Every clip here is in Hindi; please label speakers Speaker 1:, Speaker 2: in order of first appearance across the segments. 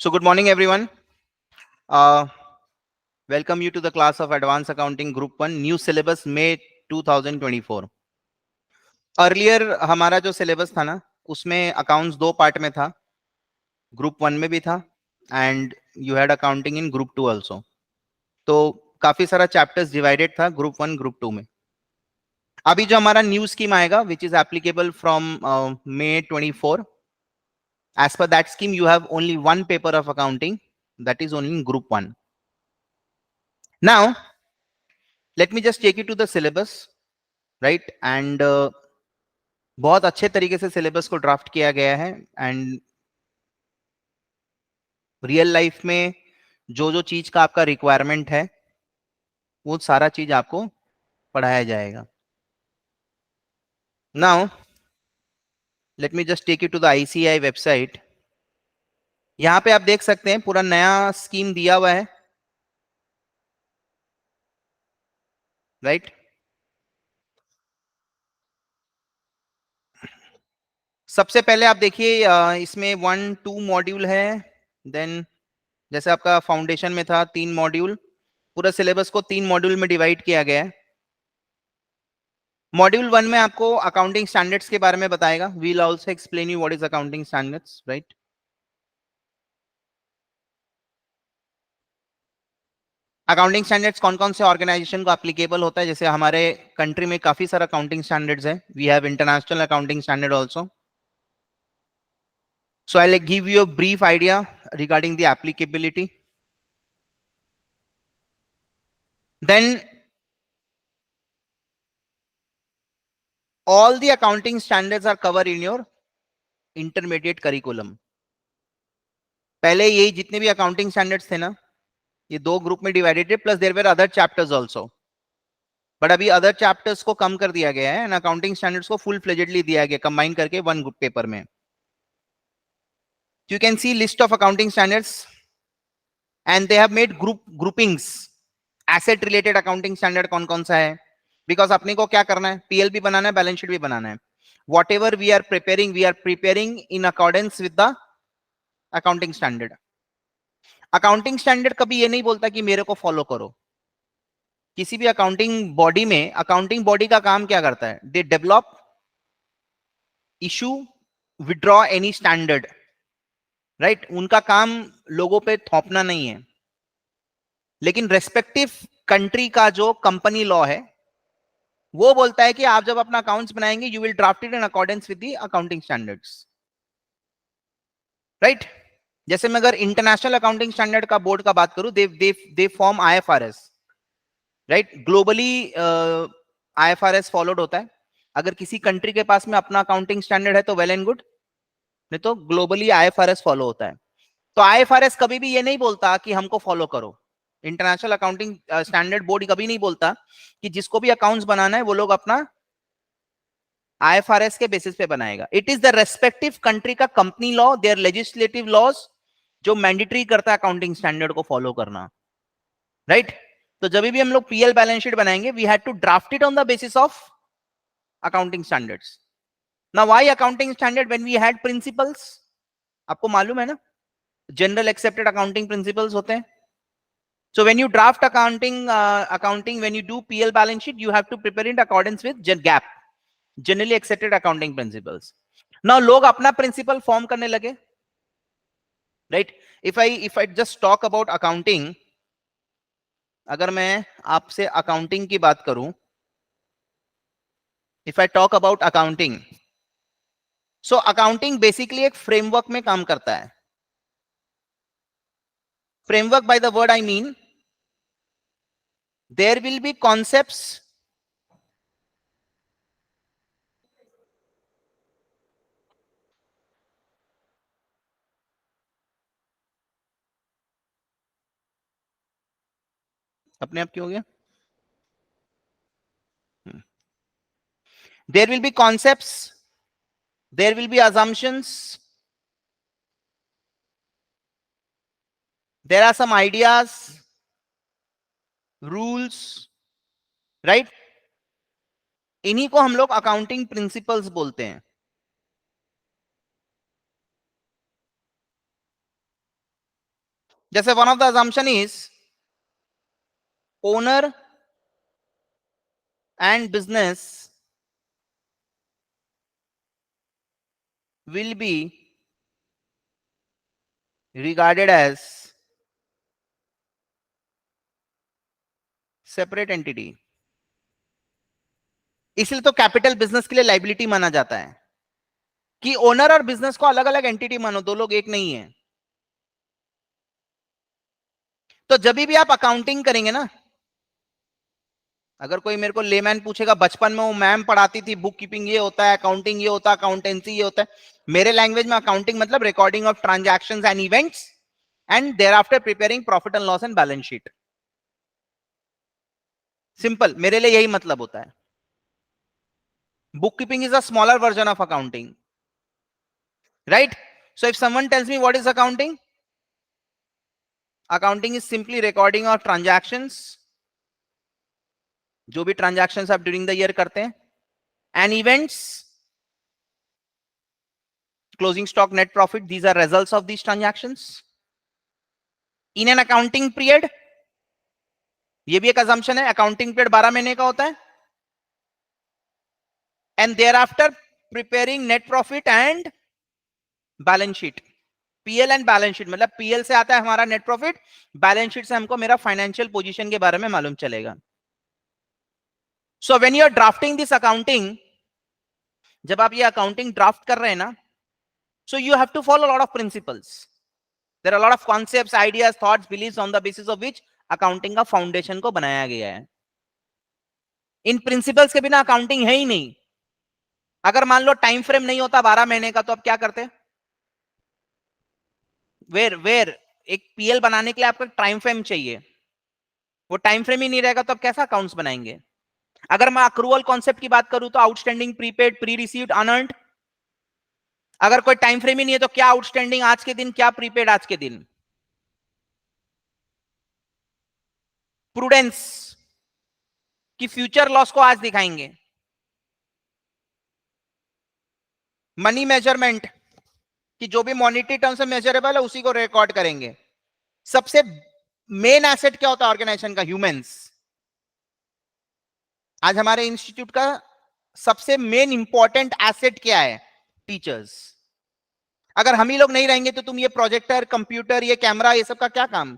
Speaker 1: So good morning, everyone. Uh, Welcome you to the class of Advanced Accounting Group 1, new syllabus May 2024. Earlier हमारा जो syllabus था ना, उसमें accounts दो part में था, Group 1 में भी था, and you had accounting in Group 2 also. तो काफी सारा chapters divided था Group 1, Group 2 में. अभी जो हमारा new scheme आएगा, which is applicable from May 24. As per that scheme, you have only one paper of accounting, that is only in Group 1. Now, let me just take you to the syllabus, right? And बहुत अच्छे तरीके से सिलेबस को ड्राफ्ट किया गया है एंड रियल लाइफ में जो जो चीज का आपका रिक्वायरमेंट है वो सारा चीज आपको पढ़ाया जाएगा. Now let me just take you to the ICI website. यहां पे आप देख सकते हैं पूरा नया स्कीम दिया हुआ है, राइट? सबसे पहले आप देखिए इसमें 1-2 मॉड्यूल है. देन जैसे आपका फाउंडेशन में था 3 मॉड्यूल, पूरा सिलेबस को 3 मॉड्यूल में डिवाइड किया गया है. मॉड्यूल 1 में आपको अकाउंटिंग स्टैंडर्ड्स के बारे में बताएगा. We will also explain you what is accounting standards, right? Accounting standards कौन कौन से ऑर्गेनाइजेशन को एप्लीकेबल होता है. जैसे हमारे कंट्री में काफी सारा अकाउंटिंग स्टैंडर्ड्स है. We have international accounting standard also. So I'll give you a brief idea regarding the applicability. Then all the accounting standards are covered in your intermediate curriculum. पहले ये जितने भी अकाउंटिंग स्टैंडर्ड्स थे ना, ये दो ग्रुप में डिवाइडेड है, plus there were other chapters also. But अभी अदर चैप्टर्स को कम कर दिया गया है एंड अकाउंटिंग स्टैंडर्ड्स को फुल फ्लेजेडली दिया गया, कंबाइन करके वन ग्रुप पेपर में. You can see list of accounting standards and they have made groupings. Asset related accounting standard कौन कौन सा है, बिकॉज अपने को क्या करना है, पीएल भी बनाना है, बैलेंस शीट भी बनाना है. Whatever we are preparing in accordance with the accounting standard. Accounting standard कभी ये नहीं बोलता कि मेरे को फॉलो करो. किसी भी अकाउंटिंग बॉडी में अकाउंटिंग बॉडी का काम क्या करता है, they develop, issue, withdraw any standard, right? उनका काम लोगों पे थोपना नहीं है. लेकिन रेस्पेक्टिव कंट्री का जो कंपनी लॉ है वो बोलता है कि आप जब अपना अकाउंट्स बनाएंगे you will draft it in accordance with the accounting standards, right? जैसे मैं अगर इंटरनेशनल अकाउंटिंग स्टैंडर्ड का बोर्ड का बात करूं, they form IFRS, right? Globally IFRS followed होता है. अगर किसी कंट्री के पास में अपना अकाउंटिंग स्टैंडर्ड है तो वेल एंड गुड, नहीं तो ग्लोबली आईएफआरएस फॉलो होता है. तो आईएफआरएस कभी भी ये नहीं बोलता कि हमको फॉलो करो. इंटरनेशनल अकाउंटिंग स्टैंडर्ड बोर्ड कभी नहीं बोलता कि जिसको भी अकाउंट्स बनाना है वो लोग अपना आईएफआरएस के बेसिस पे बनाएगा. It is the respective country का company law, their legislative laws जो मैंडेटरी करता है अकाउंटिंग स्टैंडर्ड को फॉलो करना, राइट? तो जब भी हम लोग पीएल बैलेंस शीट बनाएंगे we had to draft it on the basis of accounting standards. Now why accounting standard when we had principles? आपको मालूम है ना, जनरल एक्सेप्टेड अकाउंटिंग प्रिंसिपल्स होते हैं. So when you draft accounting, when you do PL balance sheet, you have to prepare in accordance with GAAP, generally accepted accounting principles. Now लोग अपना principle form करने लगे, right? If I just talk about accounting, अगर मैं आपसे accounting की बात करूं, if I talk about accounting, so accounting basically एक framework में काम करता है. Framework by the word I mean, there will be concepts, अपने आप क्यों हो गया? There will be concepts, there will be assumptions, there are some ideas, rules, right? इन्हीं को हम लोग अकाउंटिंग प्रिंसिपल्स बोलते हैं. जैसे one of the assumption is owner and business will be regarded as separate entity. इसलिए तो कैपिटल बिजनेस के लिए लाइबिलिटी माना जाता है कि ओनर और बिजनेस को अलग अलग एंटिटी मानो, दो लोग एक नहीं है। तो जब भी आप अकाउंटिंग करेंगे ना, अगर कोई मेरे को लेमैन पूछेगा बचपन में वो मैम पढ़ाती थी बुक कीपिंग ये होता है, अकाउंटिंग ये होता है, अकाउंटेंसी ये होता है, मेरे लैंग्वेज में अकाउंटिंग मतलब recording of transactions and events and thereafter preparing profit and loss and balance sheet. Simple, मेरे लिए यही मतलब होता है। bookkeeping is a smaller version of accounting, right? So if someone tells me what is accounting is simply recording of transactions, जो भी transactions आप during the year करते हैं, and events, closing stock, net profit, these are results of these transactions in an accounting period। ये भी एक assumption है, accounting period 12 महीने का होता है, and thereafter preparing net profit and balance sheet। PL and balance sheet मतलब पीएल से आता है हमारा नेट प्रॉफिट, बैलेंस शीट से हमको मेरा फाइनेंशियल पोजीशन के बारे में मालूम चलेगा। So when you are drafting this accounting, जब आप ये अकाउंटिंग ड्राफ्ट कर रहे हैं ना, so you have to follow lot of principles, there are lot of concepts, ideas, thoughts, believes on the basis of which accounting का फाउंडेशन को बनाया गया है। इन प्रिंसिपल्स के बिना अकाउंटिंग है ही नहीं। अगर मान लो टाइम फ्रेम नहीं होता 12 महीने का, तो आप क्या करते? वेर एक पीएल बनाने के लिए आपको टाइम फ्रेम चाहिए, वो टाइम फ्रेम ही नहीं रहेगा तो आप कैसा अकाउंट्स बनाएंगे? अगर मैं अक्रूवल कॉन्सेप्ट की बात करूं तो outstanding, prepaid, pre received, unearned. अगर कोई टाइम फ्रेम ही नहीं है तो क्या आउटस्टैंडिंग आज के दिन, क्या प्रीपेड आज के दिन। प्रूडेंस कि फ्यूचर लॉस को आज दिखाएंगे। मनी मेजरमेंट कि जो भी मॉनिटरी टर्म से मेजरेबल है उसी को रिकॉर्ड करेंगे। सबसे मेन एसेट क्या होता है ऑर्गेनाइजेशन का? ह्यूमंस। आज हमारे इंस्टीट्यूट का सबसे मेन इंपॉर्टेंट एसेट क्या है? टीचर्स। अगर हम ही लोग नहीं रहेंगे तो तुम ये प्रोजेक्टर, कंप्यूटर, ये कैमरा, ये सब का क्या काम?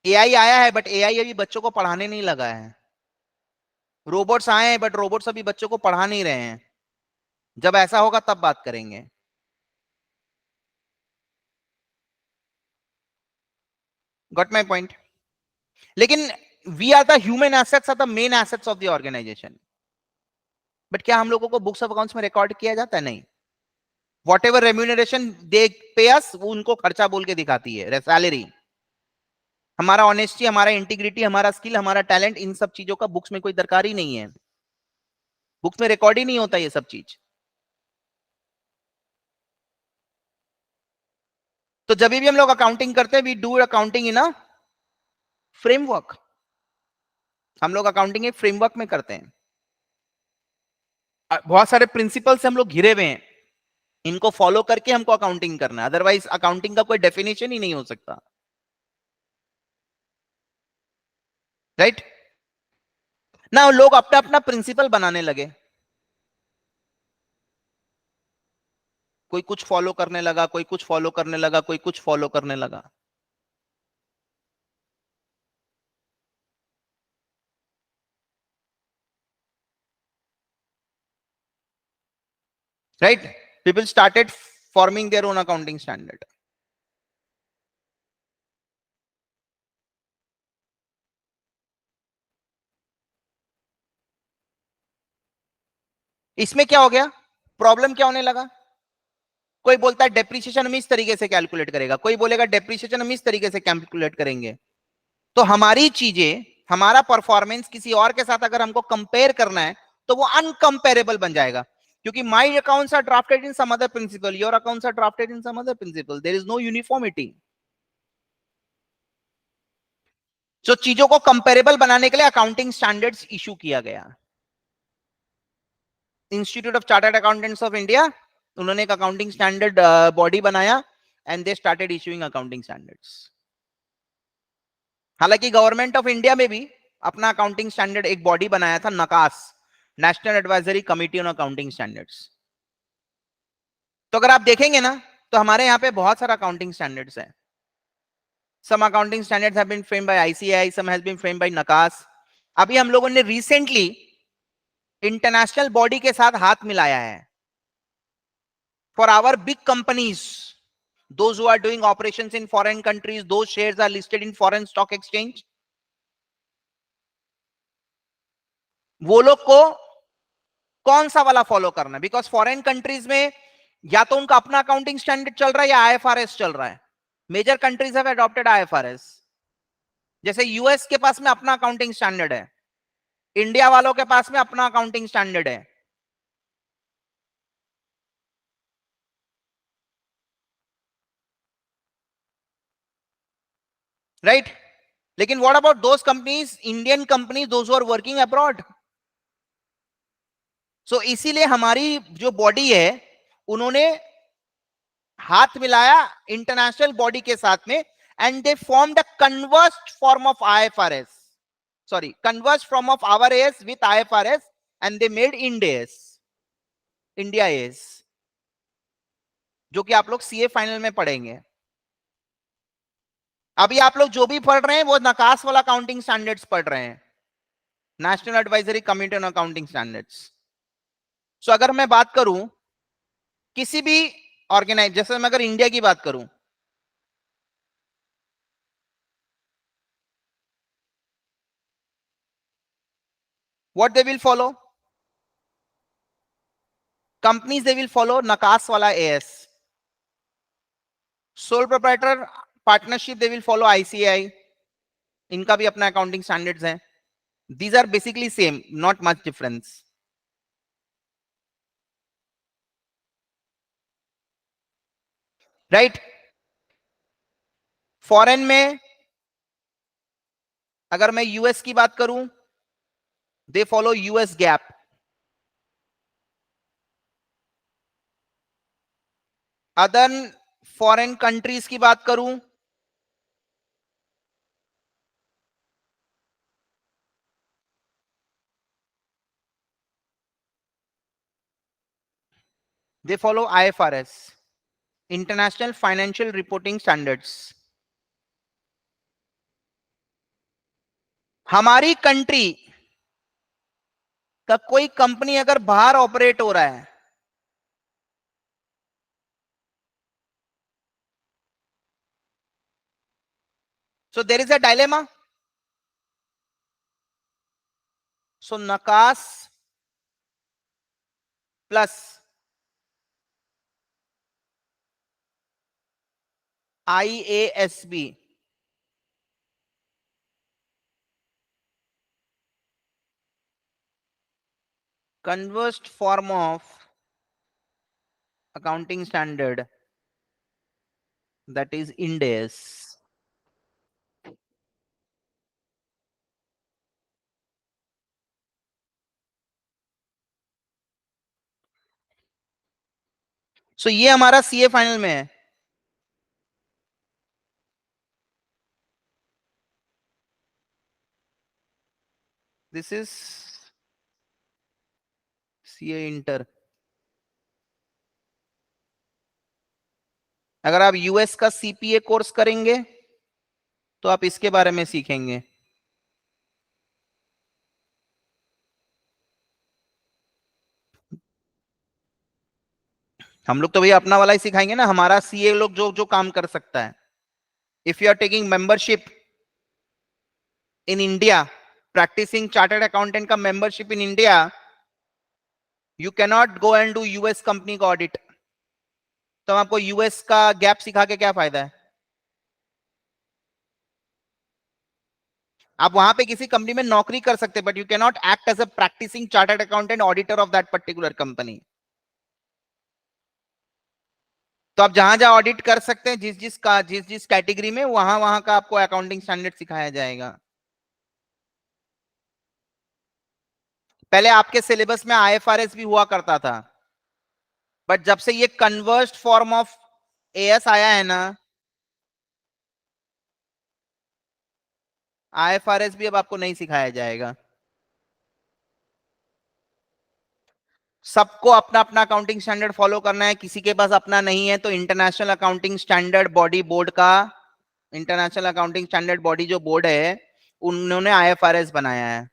Speaker 1: एआई आया है बट एआई अभी बच्चों को पढ़ाने नहीं लगा है। रोबोट्स आए हैं बट रोबोट्स अभी बच्चों को पढ़ा नहीं रहे हैं। जब ऐसा होगा तब बात करेंगे। Got my point? लेकिन we are the human assets, are the main assets of the organization. But क्या हम लोगों को बुक्स ऑफ अकाउंट्स में रिकॉर्ड किया जाता है? नहीं। वॉट एवर रेम्यूनरेशन दे पे अस, वो उनको खर्चा बोल के दिखाती है, सैलरी। हमारा ऑनेस्टी, हमारा इंटीग्रिटी, हमारा स्किल, हमारा टैलेंट, इन सब चीजों का बुक्स में कोई दरकार ही नहीं है। बुक्स में रिकॉर्ड ही नहीं होता ये सब चीज। तो जब भी हम लोग अकाउंटिंग करते हैं, we do accounting in a framework. हम लोग अकाउंटिंग एक फ्रेमवर्क में करते हैं। बहुत सारे प्रिंसिपल से हम लोग घिरे हुए हैं, इनको फॉलो करके हमको अकाउंटिंग करना है, अदरवाइज अकाउंटिंग का कोई डेफिनेशन ही नहीं हो सकता। राइट ना? लोग अपना अपना प्रिंसिपल बनाने लगे, कोई कुछ फॉलो करने लगा, कोई कुछ फॉलो करने लगा, कोई कुछ फॉलो करने लगा। Right? People started forming their own accounting standard. इसमें क्या हो गया? प्रॉब्लम क्या होने लगा? कोई बोलता है डेप्रिसिएशन हम इस तरीके से कैलकुलेट करेगा, कोई बोलेगा डेप्रिसिएशन हम इस तरीके से कैलकुलेट करेंगे। तो हमारी चीजें, हमारा परफॉर्मेंस किसी और के साथ अगर हमको कंपेयर करना है तो वो अनकंपेरेबल बन जाएगा, क्योंकि my accounts are drafted in some other principle, your accounts are drafted in some other principle, there is no uniformity. तो चीजों को कंपेरेबल बनाने के लिए अकाउंटिंग स्टैंडर्ड्स इशू किया गया। Institute of chartered accountants of India उन्होंने एक अकाउंटिंग स्टैंडर्ड बॉडी बनाया and they started issuing accounting standards. हालांकि गवर्नमेंट ऑफ इंडिया में भी अपना अकाउंटिंग स्टैंडर्ड एक बॉडी बनाया था, NACAS, national advisory committee on accounting standards. तो अगर आप देखेंगे ना तो हमारे यहाँ पे बहुत सारा अकाउंटिंग स्टैंडर्ड्स है। Some accounting standards have been framed by ICAI, some has been framed by NACAS. अभी हम लोगों ने रिसेंटली इंटरनेशनल बॉडी के साथ हाथ मिलाया है for our big companies, those who are doing operations in foreign countries, those shares are listed in foreign stock exchange, वो लोग को कौन सा वाला फॉलो करना है? बिकॉज फॉरेन कंट्रीज में या तो उनका अपना अकाउंटिंग स्टैंडर्ड चल रहा है या आईएफआरएस चल रहा है। Major countries have adopted IFRS. जैसे यूएस के पास में अपना अकाउंटिंग स्टैंडर्ड है, इंडिया वालों के पास में अपना अकाउंटिंग स्टैंडर्ड है। राइट? लेकिन what about those companies, Indian companies, those who are working abroad? So इसीलिए हमारी जो बॉडी है उन्होंने हाथ मिलाया इंटरनेशनल बॉडी के साथ में and they formed a conversed form of IFRS, sorry conversed form of our AS with IFRS and they made Ind AS, India AS, जो कि आप लोग सीए फाइनल में पढ़ेंगे। अभी आप लोग जो भी पढ़ रहे हैं वो नकास वाला अकाउंटिंग स्टैंडर्ड्स पढ़ रहे हैं, national advisory committee on accounting standards. So अगर मैं बात करूं किसी भी ऑर्गेनाइज, जैसे मैं अगर इंडिया की बात करूं, what they will follow, companies they will follow नकास वाला AS, sole proprietor partnership they will follow ICI, इनका भी अपना अकाउंटिंग स्टैंडर्ड्स है। These are basically same, not much difference. Right? Foreign में अगर मैं यूएस की बात करूं, they follow US GAAP. Other foreign countries की बात करूं, they follow IFRS, international financial reporting standards. हमारी कंट्री का कोई कंपनी अगर बाहर ऑपरेट हो रहा है, so there is a dilemma. So NACAS plus IASB conversed form of accounting standard, that is Ind AS. So ये हमारा सीए फाइनल में है। This is CA inter. अगर आप यूएस का सीपीए कोर्स करेंगे तो आप इसके बारे में सीखेंगे। हम लोग तो भैया अपना वाला ही सिखाएंगे ना, हमारा सीए लोग जो जो काम कर सकता है। If you are taking membership in India, practicing chartered accountant का membership in India, you can not go and do US company का ऑडिट। तो आपको यूएस का गैप सिखा के क्या फायदा है? आप वहां पे किसी कंपनी में नौकरी कर सकते, but you can not act as a practising chartered accountant auditor of that particular company. तो आप जहां जहां ऑडिट कर सकते हैं, जिस जिस कैटेगरी में, वहां वहां का आपको अकाउंटिंग स्टैंडर्ड सिखाया जाएगा। पहले आपके सिलेबस में आईएफआरएस भी हुआ करता था, बट जब से ये कन्वर्स्ड फॉर्म ऑफ एएस आया है ना, आईएफआरएस भी अब आपको नहीं सिखाया जाएगा। सबको अपना अपना अकाउंटिंग स्टैंडर्ड फॉलो करना है, किसी के पास अपना नहीं है तो international accounting standard body board का, इंटरनेशनल अकाउंटिंग स्टैंडर्ड बॉडी जो बोर्ड है उन्होंने आईएफआरएस बनाया है।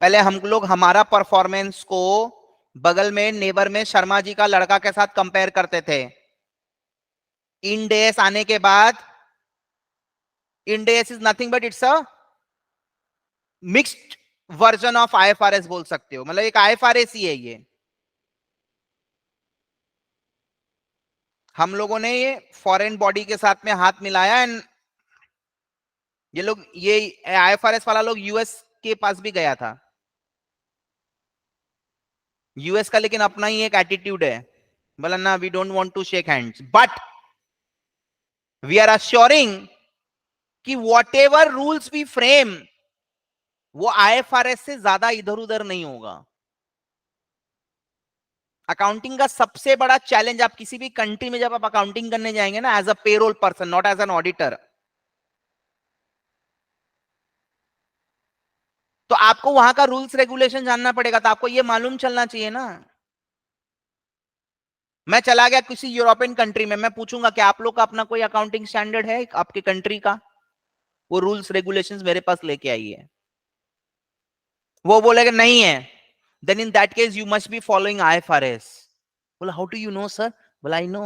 Speaker 1: पहले हम लोग हमारा परफॉर्मेंस को बगल में नेबर में शर्मा जी का लड़का के साथ कंपेयर करते थे। इंड एएस आने के बाद, Ind AS is nothing but it's a mixed version of IFRS बोल सकते हो, मतलब एक आईएफआरएस ही है ये। हम लोगों ने ये फॉरेन बॉडी के साथ में हाथ मिलाया एंड ये लोग, ये आईएफआरएस वाला लोग यूएस के पास भी गया था। यूएस का लेकिन अपना ही एक एटीट्यूड है, बोला ना we don't want to shake hands, but we are assuring कि whatever rules we frame वो आईएफआरएस से ज्यादा इधर उधर नहीं होगा। अकाउंटिंग का सबसे बड़ा चैलेंज, आप किसी भी कंट्री में जब आप अकाउंटिंग करने जाएंगे ना, as a payroll person, not as an auditor, तो आपको वहां का रूल्स रेगुलेशन जानना पड़ेगा, तो आपको ये मालूम चलना चाहिए ना। मैं चला गया किसी यूरोपियन कंट्री में, मैं पूछूंगा कि आप लोग का अपना कोई अकाउंटिंग स्टैंडर्ड है आपके कंट्री का, वो रूल्स रेगुलेशंस मेरे पास लेके आई है। वो बोलेगा नहीं है, then in that case you must be following IFRS. बोला how do you know sir? बोला आई नो।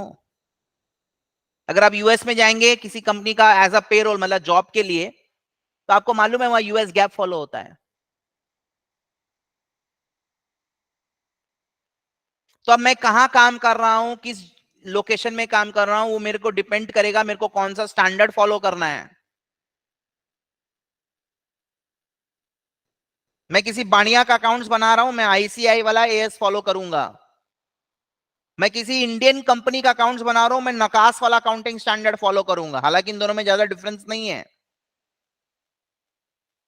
Speaker 1: अगर आप यूएस में जाएंगे किसी कंपनी का एज अ पेरोल, मतलब जॉब के लिए, तो आपको मालूम है वहां यूएस गैप फॉलो होता है। तो अब मैं कहां काम कर रहा हूं, किस लोकेशन में काम कर रहा हूं, वो मेरे को डिपेंड करेगा मेरे को कौन सा स्टैंडर्ड फॉलो करना है। मैं किसी बाणिया का अकाउंट्स बना रहा हूं, मैं आईसीआई वाला एएस फॉलो करूंगा। मैं किसी इंडियन कंपनी का अकाउंट्स बना रहा हूं, मैं नकास वाला अकाउंटिंग स्टैंडर्ड फॉलो करूंगा, हालांकि इन दोनों में ज्यादा डिफरेंस नहीं है।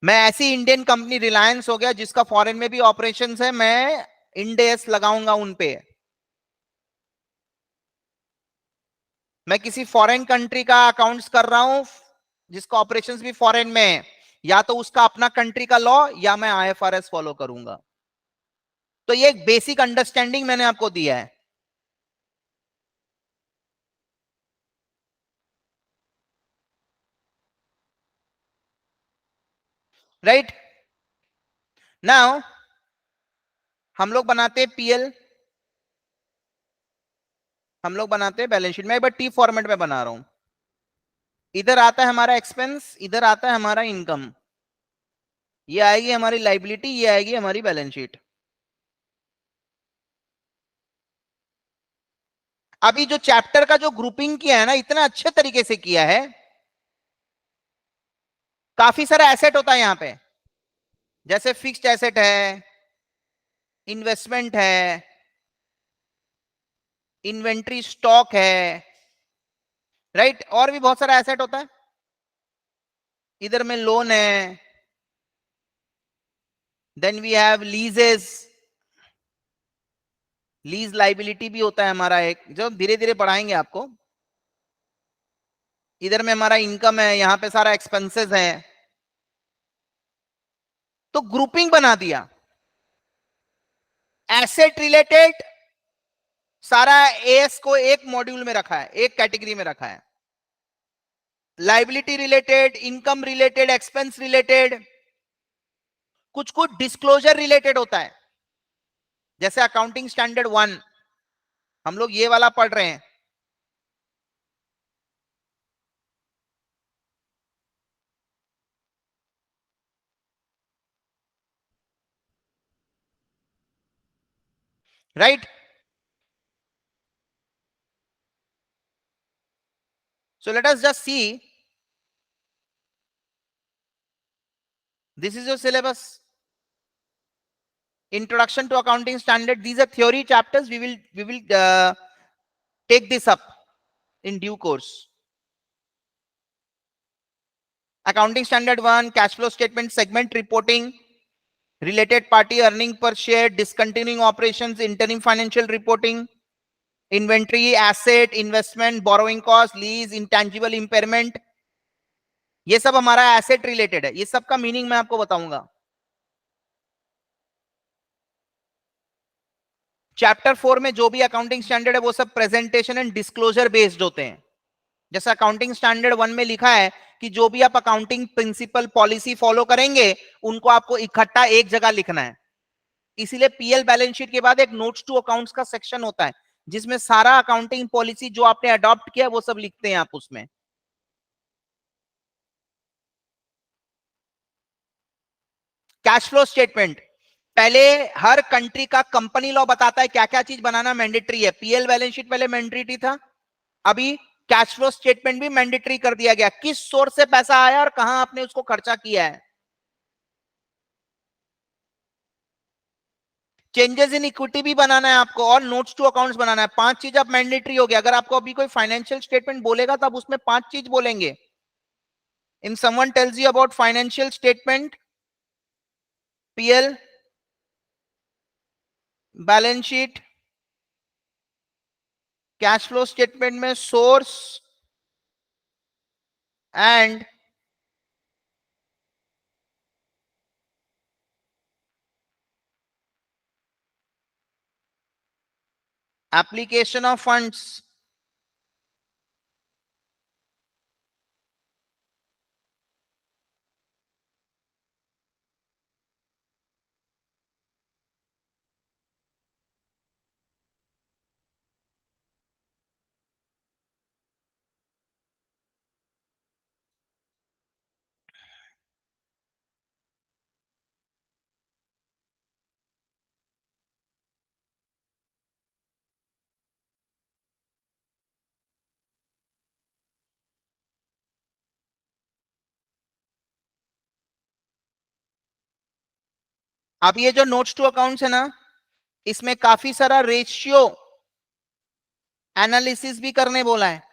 Speaker 1: मैं ऐसी इंडियन कंपनी, रिलायंस हो गया, जिसका फॉरेन में भी ऑपरेशंस है, मैं इंड एएस लगाऊंगा उन पे। मैं किसी फॉरेन कंट्री का अकाउंट्स कर रहा हूं जिसका ऑपरेशंस भी फॉरेन में है, या तो उसका अपना कंट्री का लॉ या मैं आईएफआरएस फॉलो करूंगा। तो ये एक बेसिक अंडरस्टैंडिंग मैंने आपको दिया है, राइट? नाउ हम लोग बनाते हैं पीएल, हम लोग बनाते हैं बैलेंस शीट। मैं एक बार टी फॉर्मेट में बना रहा हूं। इधर आता है हमारा एक्सपेंस, इधर आता है हमारा इनकम, ये आएगी हमारी लाइबिलिटी, ये आएगी हमारी बैलेंस शीट। अभी जो चैप्टर का जो ग्रुपिंग किया है ना, इतना अच्छे तरीके से किया है। काफी सारा एसेट होता है यहां पे, जैसे फिक्स्ड एसेट है, इन्वेस्टमेंट है, इन्वेंट्री स्टॉक है, राइट? और भी बहुत सारा एसेट होता है। इधर में लोन है, then we have leases, lease liability भी होता है हमारा एक, जो धीरे धीरे बढ़ाएंगे आपको। इधर में हमारा इनकम है, यहां पे सारा एक्सपेंसेस है। तो ग्रुपिंग बना दिया, एसेट रिलेटेड सारा एएस को एक मॉड्यूल में रखा है, एक कैटेगरी में रखा है। Liability related, income related, expense related, कुछ कुछ डिस्क्लोजर रिलेटेड होता है, जैसे अकाउंटिंग स्टैंडर्ड 1 हम लोग ये वाला पढ़ रहे हैं, right? So let us just see, this is your syllabus. Introduction to accounting standard, these are theory chapters, we will take this up in due course. Accounting standard 1, cash flow statement, segment reporting, related party earning per share, discontinuing operations, interim financial reporting, inventory, asset, investment, borrowing cost, lease, intangible impairment, ये सब हमारा एसेट रिलेटेड है. ये सब का मीनिंग मैं आपको बताऊंगा. चैप्टर 4 में जो भी अकाउंटिंग स्टैंडर्ड है वो सब प्रेजेंटेशन एंड डिस्क्लोजर बेस्ड होते हैं. जैसा अकाउंटिंग स्टैंडर्ड 1 में लिखा है कि जो भी आप अकाउंटिंग प्रिंसिपल पॉलिसी फॉलो करेंगे उनको आपको इकट्ठा एक जगह लिखना है. इसीलिए पीएल बैलेंस शीट के बाद एक नोट्स टू अकाउंट्स का सेक्शन होता है जिसमें सारा अकाउंटिंग पॉलिसी जो आपने अडॉप्ट किया वो सब लिखते हैं आप उसमें. कैश फ्लो स्टेटमेंट पहले हर कंट्री का कंपनी लॉ बताता है क्या क्या चीज बनाना मैंडेटरी है. पीएल बैलेंस शीट पहले मैंडेटरी था, अभी कैश फ्लो स्टेटमेंट भी मैंडेटरी कर दिया गया. किस सोर्स से पैसा आया और कहां आपने उसको खर्चा किया है. चेंजेस इन इक्विटी भी बनाना है आपको और नोट्स टू अकाउंट्स बनाना है. 5 चीज आप मैंडेटरी हो गया. अगर आपको अभी कोई फाइनेंशियल स्टेटमेंट बोलेगा तब उसमें 5 चीज बोलेंगे. In someone tells you about financial statement, PL balance sheet, cash flow statement में source and application of funds. अब ये जो नोट्स टू अकाउंट्स है ना, इसमें काफी सारा रेशियो एनालिसिस भी करने बोला है.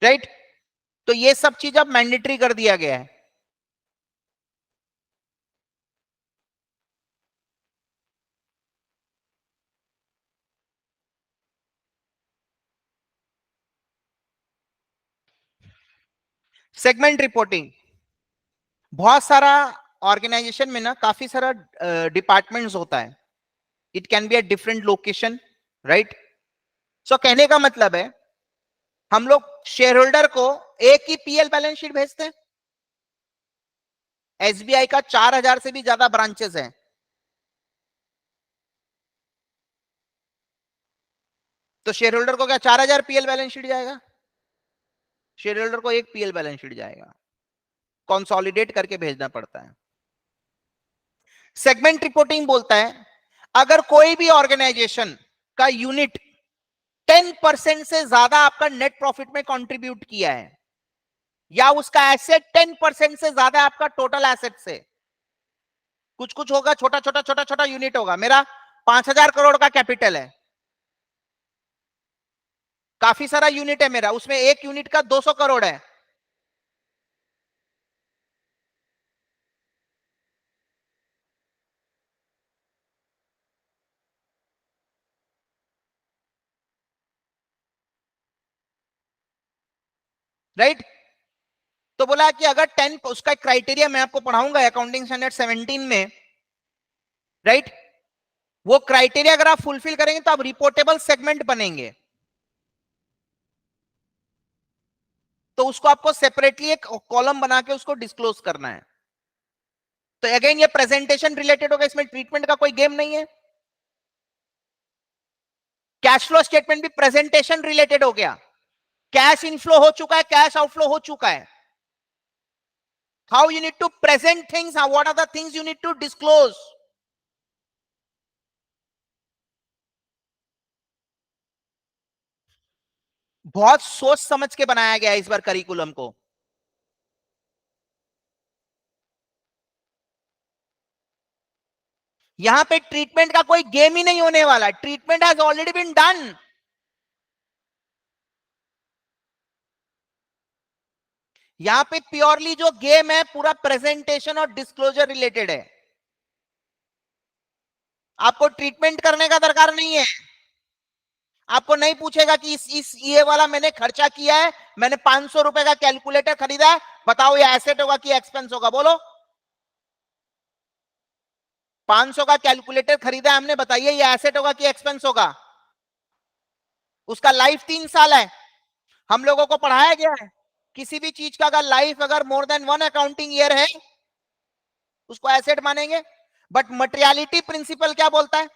Speaker 1: राइट, तो ये सब चीज अब मैंडेटरी कर दिया गया है. सेगमेंट रिपोर्टिंग, बहुत सारा ऑर्गेनाइजेशन में ना काफी सारा डिपार्टमेंट्स होता है. It can be at different location, right. So कहने का मतलब है हम लोग शेयर होल्डर को एक ही पीएल बैलेंस शीट भेजते हैं. एसबीआई का 4000 से भी ज्यादा ब्रांचेस हैं. तो शेयर होल्डर को क्या 4000 पीएल बैलेंस शीट जाएगा? शेयर होल्डर को एक पीएल बैलेंस शीट जाएगा. कंसोलिडेट करके भेजना पड़ता है. सेगमेंट रिपोर्टिंग बोलता है अगर कोई भी ऑर्गेनाइजेशन का यूनिट 10% से ज्यादा आपका नेट प्रॉफिट में कंट्रीब्यूट किया है या उसका एसेट 10% से ज्यादा आपका टोटल एसेट से, कुछ कुछ होगा छोटा छोटा छोटा छोटा यूनिट होगा. मेरा 5000 करोड़ का कैपिटल है, काफी सारा यूनिट है मेरा, उसमें एक यूनिट का 200 करोड़ है. राइट, तो बोला कि अगर 10, उसका क्राइटेरिया मैं आपको पढ़ाऊंगा अकाउंटिंग स्टैंडर्ड 17 में, राइट. वो क्राइटेरिया अगर आप फुलफिल करेंगे तो आप रिपोर्टेबल सेगमेंट बनेंगे. तो उसको आपको सेपरेटली एक कॉलम बना के उसको डिस्क्लोज करना है. तो अगेन ये प्रेजेंटेशन रिलेटेड होगा, इसमें ट्रीटमेंट का कोई गेम नहीं है. कैश फ्लो स्टेटमेंट भी प्रेजेंटेशन रिलेटेड हो गया. कैश इनफ्लो हो चुका है, कैश आउटफ्लो हो चुका है. how you need to present things, what are the things you need to disclose. बहुत सोच समझ के बनाया गया है इस बार करिकुलम को. यहां पे ट्रीटमेंट का कोई गेम ही नहीं होने वाला. Treatment has already been done. यहां पे प्योरली जो गेम है पूरा प्रेजेंटेशन और डिस्क्लोजर रिलेटेड है. आपको ट्रीटमेंट करने का दरकार नहीं है. आपको नहीं पूछेगा कि इस ये वाला मैंने खर्चा किया है, मैंने 500 रुपए का कैलकुलेटर खरीदा है, बताओ ये एसेट होगा कि एक्सपेंस होगा, बोलो. 500 का कैलकुलेटर खरीदा है हमने, बताइए ये एसेट होगा कि एक्सपेंस होगा. उसका लाइफ 3 साल है. हम लोगों को पढ़ाया गया है किसी भी चीज का अगर लाइफ अगर मोर देन 1 अकाउंटिंग ईयर है उसको एसेट मानेंगे. बट मटेरियलिटी प्रिंसिपल क्या बोलता है?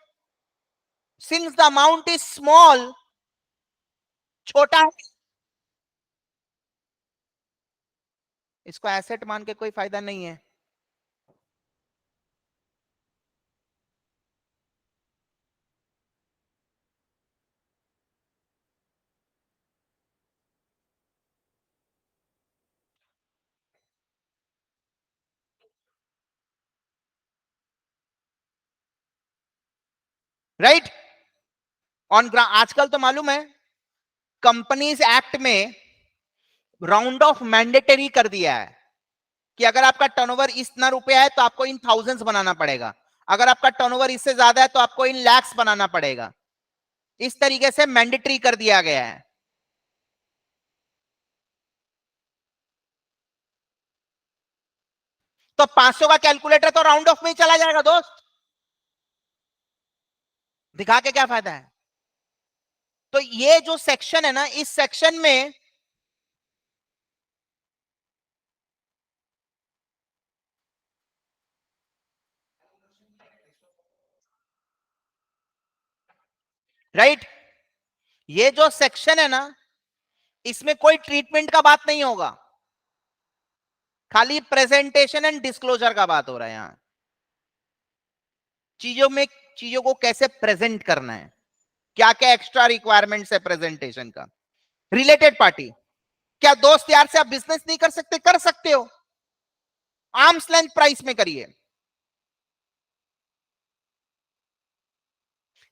Speaker 1: Since the amount is small, छोटा है, इसको एसेट मान के कोई फायदा नहीं है. राइट. ऑन आजकल तो मालूम है कंपनीज एक्ट में राउंड ऑफ मैंडेटरी कर दिया है कि अगर आपका टर्नओवर इतना रुपया है तो आपको इन थाउजेंड्स बनाना पड़ेगा, अगर आपका टर्नओवर इससे ज्यादा है तो आपको इन लैक्स बनाना पड़ेगा. इस तरीके से मैंडेटरी कर दिया गया है. तो 500 का कैलकुलेटर तो राउंड ऑफ में ही चला जाएगा दोस्त. दिखा के क्या फायदा है? तो ये जो सेक्शन है ना, इस सेक्शन में राइट, ये जो सेक्शन है ना इसमें कोई ट्रीटमेंट का बात नहीं होगा, खाली प्रेजेंटेशन एंड डिस्क्लोजर का बात हो रहा है. यहां चीजों में चीजों को कैसे प्रेजेंट करना है, क्या क्या एक्स्ट्रा रिक्वायरमेंट्स है प्रेजेंटेशन का. रिलेटेड पार्टी, क्या दोस्त यार से आप बिजनेस नहीं कर सकते? कर सकते हो, आर्म्स लेंथ प्राइस में करिए.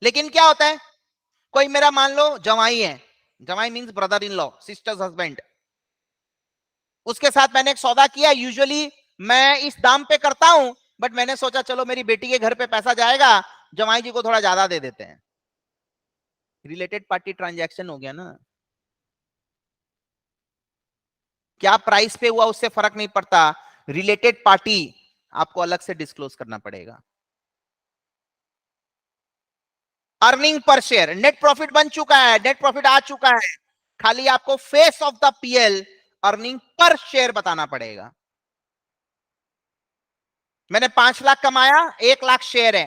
Speaker 1: लेकिन क्या होता है, कोई मेरा मान लो जवाई है, जवाई means brother in law, sisters husband, उसके साथ मैंने एक सौदा किया. यूजुअली मैं इस दाम पे करता हूं, बट मैंने सोचा चलो मेरी बेटी के घर पे पैसा जाएगा, जवाई जी को थोड़ा ज्यादा दे देते हैं. रिलेटेड पार्टी ट्रांजैक्शन हो गया ना. क्या प्राइस पे हुआ उससे फर्क नहीं पड़ता, रिलेटेड पार्टी आपको अलग से डिस्क्लोज करना पड़ेगा. Earning per share, net profit बन चुका है, नेट प्रॉफिट आ चुका है, खाली आपको face of the PL earning per share बताना पड़ेगा. मैंने 5 लाख कमाया, 1 लाख शेयर है,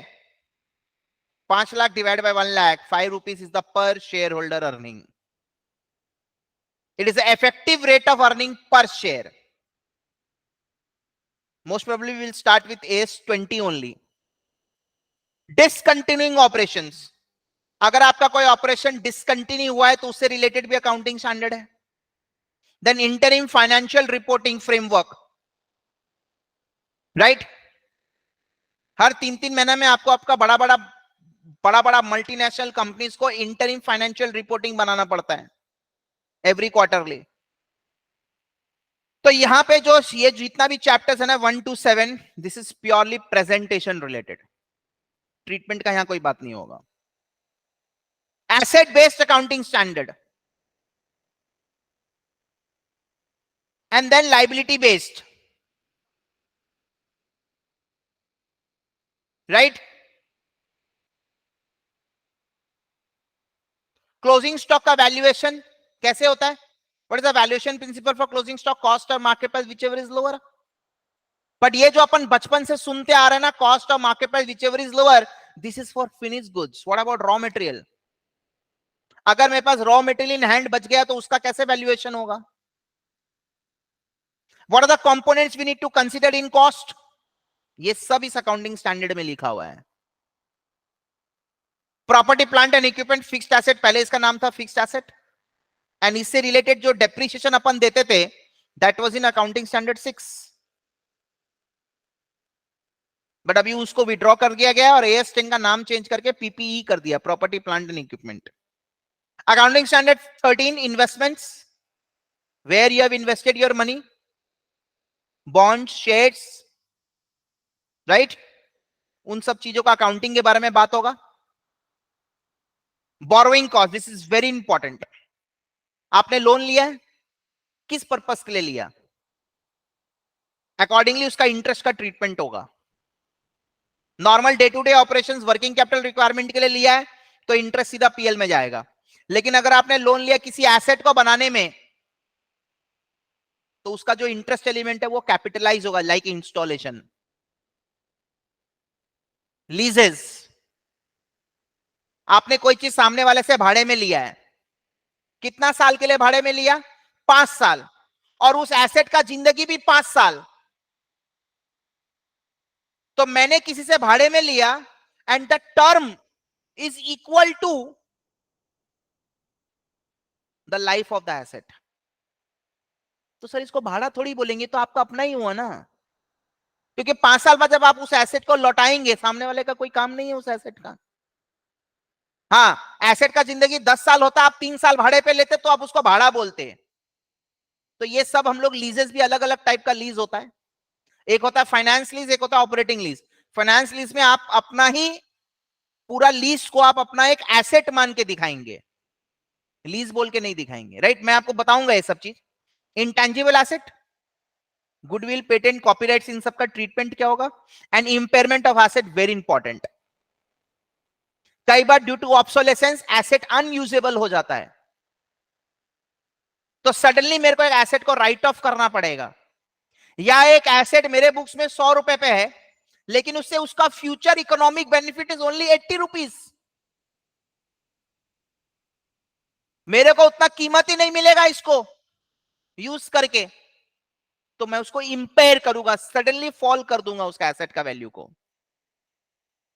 Speaker 1: 5 lakh divide by 1 lakh, 5 rupees is the पर share holder earning. It is the effective rate of earning per share. Most probably will start with AS20 only. Discontinuing operations, अगर आपका कोई ऑपरेशन डिसकंटिन्यू हुआ है तो उससे रिलेटेड भी अकाउंटिंग स्टैंडर्ड है. Then interim financial reporting framework, right. हर 3-3 महीने में आपको आपका बड़ा बड़ा मल्टीनेशनल कंपनीज को इंटरिम फाइनेंशियल रिपोर्टिंग बनाना पड़ता है एवरी क्वार्टरली. तो यहां पे जो ये जितना भी चैप्टर्स है ना 1 to 7, this is purely presentation related. Treatment का यहां कोई बात नहीं होगा. Asset based accounting standard and then liability based, right. Closing stock का वैल्यूएशन कैसे होता है? What is the valuation principle for closing stock? Cost और market price whichever is lower. But ये जो अपन बचपन से सुनते आ रहे हैं ना, कॉस्ट और market price whichever is lower, this is for finished goods. What about raw material? अगर मेरे पास रॉ मटेरियल इन हैंड बच गया तो उसका कैसे वैल्यूएशन होगा? What are the components we need to consider in cost, ये सब इस अकाउंटिंग स्टैंडर्ड में लिखा हुआ है. Property plant and equipment fixed asset, पहले इसका नाम था फिक्स्ड एसेट, एंड इससे रिलेटेड जो डेप्रिसिएशन अपन देते थे that was in accounting standard 6. But अभी उसको विड्रॉ कर दिया गया और AS10 का नाम चेंज करके PPE कर दिया, property plant and equipment. Accounting standard 13 investments, where you have invested your money, bond, shares, right, उन सब चीजों का अकाउंटिंग के बारे में बात होगा. Borrowing cost, this is very important. आपने लोन लिया है, किस पर्पस के लिए लिया, अकॉर्डिंगली उसका इंटरेस्ट का ट्रीटमेंट होगा. Normal day to day operations, working capital requirement के लिए लिया है तो इंटरेस्ट सीधा PL में जाएगा. लेकिन अगर आपने लोन लिया किसी एसेट को बनाने में तो उसका जो इंटरेस्ट एलिमेंट है वो कैपिटलाइज होगा, लाइक इंस्टॉलेशन. लीजेस, आपने कोई चीज सामने वाले से भाड़े में लिया है, कितना साल के लिए भाड़े में लिया, 5 साल, और उस एसेट का जिंदगी भी 5 साल. तो मैंने किसी से भाड़े में लिया and the term is equal to the life of the asset. तो सर इसको भाड़ा थोड़ी बोलेंगे, तो आपका अपना ही हुआ ना, क्योंकि 5 साल बाद जब आप उस एसेट को लौटाएंगे, सामने वाले का कोई काम नहीं है उस एसेट का. हाँ, एसेट का जिंदगी 10 साल होता, आप 3 साल भाड़े पे लेते तो आप उसको भाड़ा बोलते. तो ये सब हम लोग लीजेस भी अलग अलग टाइप का लीज होता है. एक होता है फाइनेंस लीज, एक होता है ऑपरेटिंग लीज. फाइनेंस लीज में आप अपना ही पूरा लीज को आप अपना एक एसेट मान के दिखाएंगे, लीज बोल के नहीं दिखाएंगे, राइट. मैं आपको बताऊंगा ये सब चीज. Intangible asset, goodwill, patent, copyrights, इन सब का ट्रीटमेंट क्या होगा. And impairment of asset, very important. कई बार due to obsolescence asset unusable हो जाता है, तो सडनली मेरे को एक एसेट को राइट ऑफ करना पड़ेगा. या एक एसेट मेरे बुक्स में 100 रुपए पे है, लेकिन उससे उसका future economic benefit is only 80 rupees. मेरे को उतना कीमत ही नहीं मिलेगा इसको यूज करके, तो मैं उसको इंपेयर करूंगा, सडनली फॉल कर दूंगा उसका एसेट का वैल्यू को.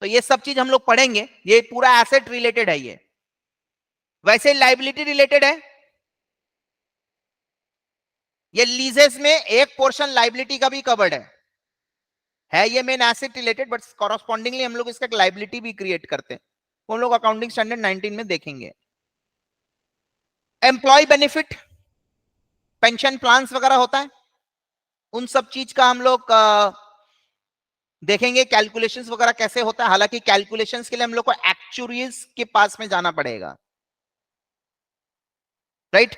Speaker 1: तो ये सब चीज हम लोग पढ़ेंगे, ये पूरा एसेट रिलेटेड है. ये वैसे लाइबिलिटी रिलेटेड ये लीजेस में एक पोर्शन लाइबिलिटी का भी कवर्ड है ये main asset related, but correspondingly हम लोग इसका लाइबिलिटी भी क्रिएट करते हैं, वो हम लोग अकाउंटिंग स्टैंडर्ड 19 में देखेंगे. एम्प्लॉय बेनिफिट, पेंशन प्लान्स वगैरह होता है, उन सब चीज का हम लोग देखेंगे. कैलकुलेशंस वगैरह कैसे होता है, हालांकि कैलकुलेशंस के लिए हम लोग को एक्चुअरीज के पास में जाना पड़ेगा, right.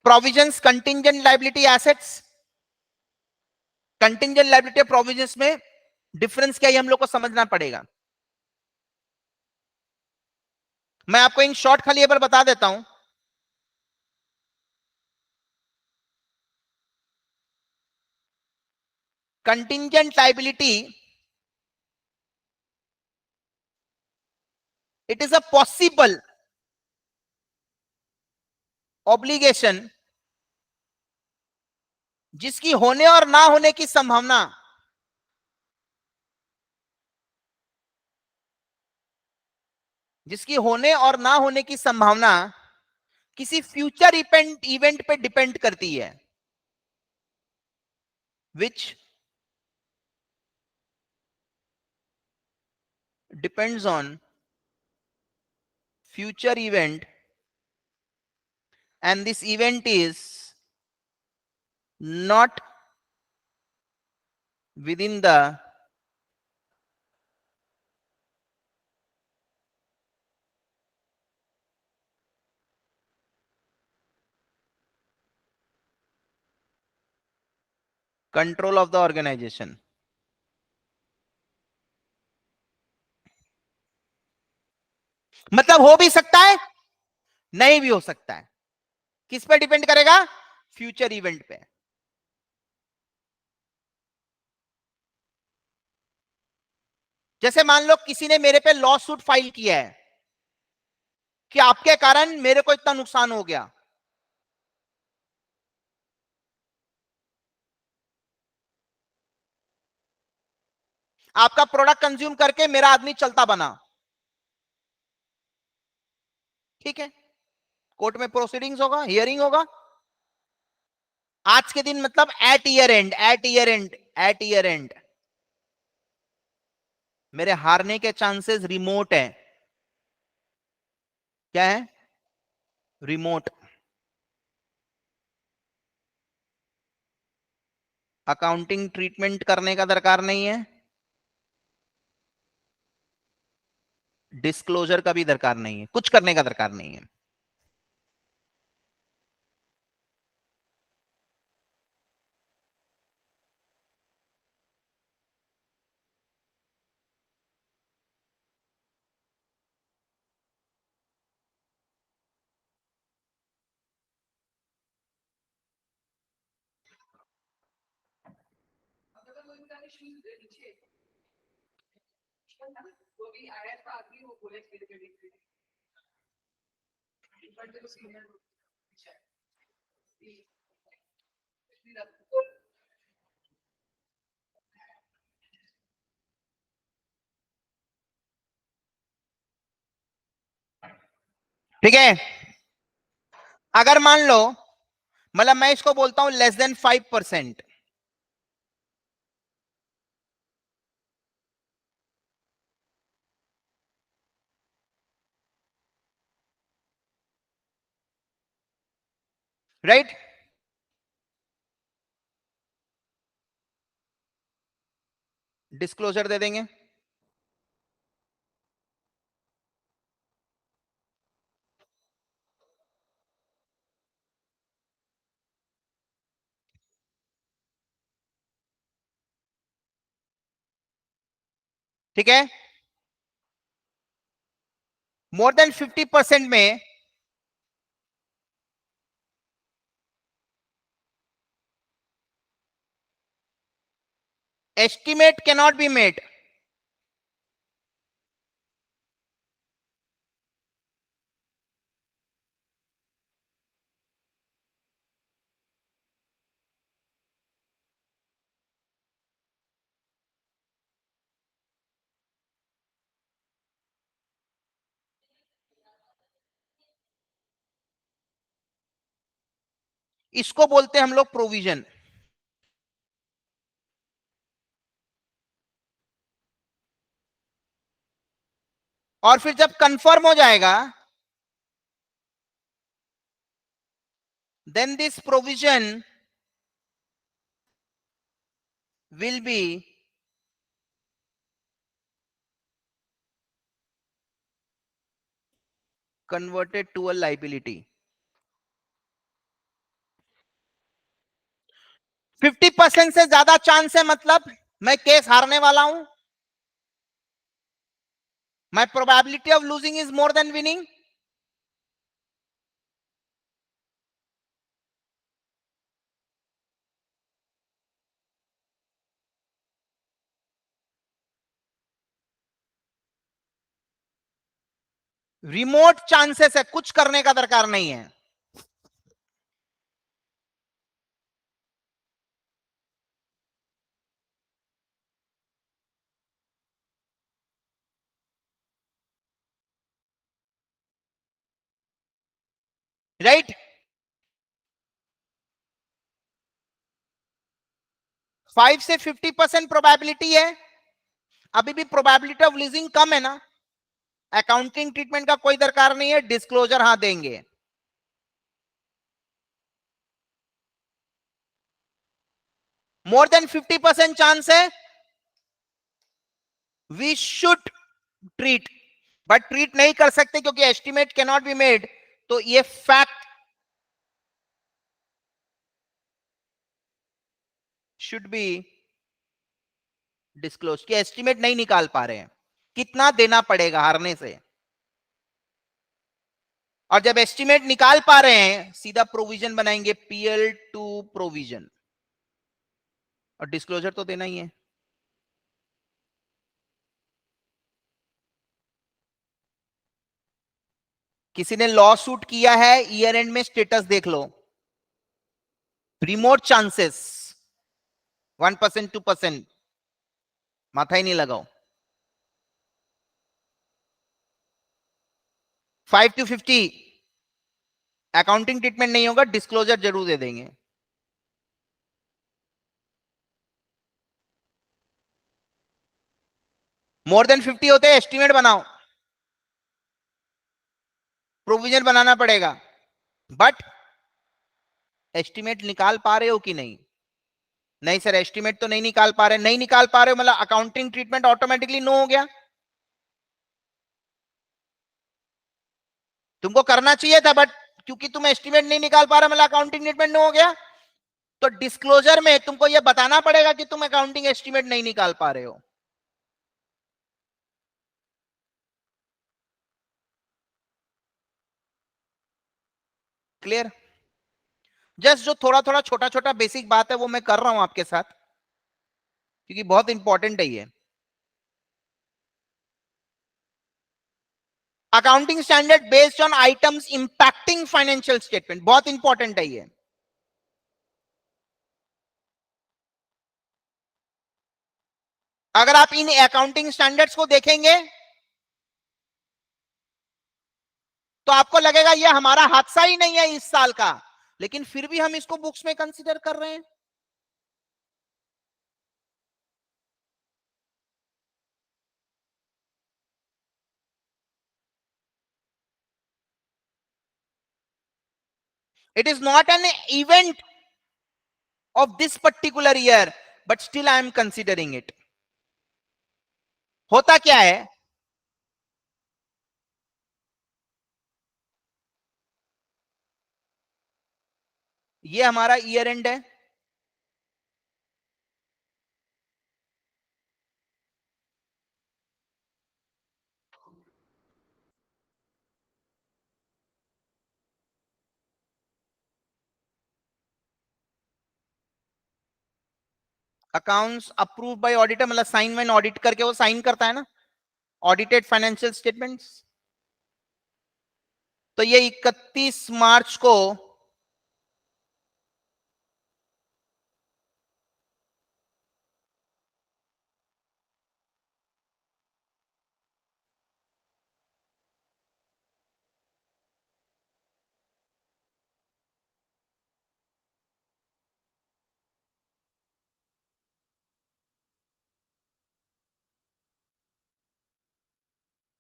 Speaker 1: Provisions, contingent liability assets, contingent liability provisions में डिफरेंस क्या है हम लोग को समझना पड़ेगा. मैं आपको इन शॉर्ट खाली ये पर बता देता हूं. Contingent liability, it is a possible obligation जिसकी होने और ना होने की संभावना, जिसकी होने और ना होने की संभावना किसी फ्यूचर इवेंट पे डिपेंड करती है, which depends on future event, and this event is not within the control of the organization. मतलब हो भी सकता है, नहीं भी हो सकता है. किस पे डिपेंड करेगा, फ्यूचर इवेंट पे. जैसे मान लो किसी ने मेरे पे लॉ सूट फाइल किया है कि आपके कारण मेरे को इतना नुकसान हो गया, आपका प्रोडक्ट कंज्यूम करके मेरा आदमी चलता बना, ठीक है, कोर्ट में प्रोसीडिंग्स होगा, हियरिंग होगा। आज के दिन मतलब at year end, at year end, at year end मेरे हारने के चांसेस रिमोट है। क्या है? रिमोट। अकाउंटिंग ट्रीटमेंट करने का दरकार नहीं है, डिस्क्लोजर का भी दरकार नहीं है, कुछ करने का दरकार नहीं है। ठीक है, अगर मान लो मतलब मैं इसको बोलता हूं लेस देन 5%, राइट? डिस्क्लोजर दे देंगे। ठीक है, मोर देन 50% में एस्टिमेट कैनॉट बी मेड। इसको बोलते हैं हम लोग प्रोविजन। और फिर जब कंफर्म हो जाएगा, then this provision will be converted to a liability। 50% से ज्यादा चांस है मतलब मैं केस हारने वाला हूं, my probability of losing is more than winning। Remote chances है, कुछ करने का दरकार नहीं है। राइट? 5 से 50% प्रोबेबिलिटी है, अभी भी प्रोबेबिलिटी ऑफ लूजिंग कम है ना। अकाउंटिंग ट्रीटमेंट का कोई दरकार नहीं है, डिस्क्लोजर हां देंगे। मोर देन 50% चांस है, we should treat, but treat नहीं कर सकते क्योंकि estimate can not be made. तो ये फैक्ट शुड बी डिस्क्लोज कि एस्टिमेट नहीं निकाल पा रहे हैं, कितना देना पड़ेगा हारने से। और जब एस्टिमेट निकाल पा रहे हैं सीधा प्रोविजन बनाएंगे, पीएल टू प्रोविजन, और डिस्क्लोजर तो देना ही है। किसी ने लॉ सूट किया है, ईयर एंड में स्टेटस देख लो, रिमोट चांसेस 1% 2%। माथा ही नहीं लगाओ। 5 to 50 अकाउंटिंग ट्रीटमेंट नहीं होगा, डिस्क्लोजर जरूर दे देंगे। मोर देन 50 होते हैं, एस्टिमेट बनाओ, प्रोविजन बनाना पड़ेगा। बट एस्टिमेट निकाल पा रहे हो कि नहीं? नहीं सर, एस्टिमेट तो नहीं निकाल पा रहे। नहीं निकाल पा रहे हो मतलब अकाउंटिंग ट्रीटमेंट ऑटोमेटिकली नो हो गया। तुमको करना चाहिए था, बट क्योंकि तुम एस्टिमेट नहीं निकाल पा रहे मतलब अकाउंटिंग ट्रीटमेंट नो हो गया। तो डिस्क्लोजर में तुमको यह बताना पड़ेगा कि तुम अकाउंटिंग एस्टिमेट नहीं निकाल पा रहे हो। क्लियर? जस्ट जो थोड़ा थोड़ा छोटा छोटा बेसिक बात है वो मैं कर रहा हूं आपके साथ, क्योंकि बहुत इंपॉर्टेंट है ये। Accounting standard based on items impacting financial statement, बहुत इंपॉर्टेंट है ये। अगर आप इन अकाउंटिंग स्टैंडर्ड्स को देखेंगे तो आपको लगेगा ये हमारा हादसा ही नहीं है इस साल का, लेकिन फिर भी हम इसको बुक्स में कंसीडर कर रहे हैं। It is not an event of this particular year, but still I am considering it. होता क्या है, ये हमारा ईयर एंड है, अकाउंट्स अप्रूव बाय ऑडिटर मतलब साइन वाइन ऑडिट करके वो साइन करता है ना, ऑडिटेड फाइनेंशियल स्टेटमेंट्स। तो ये 31 मार्च को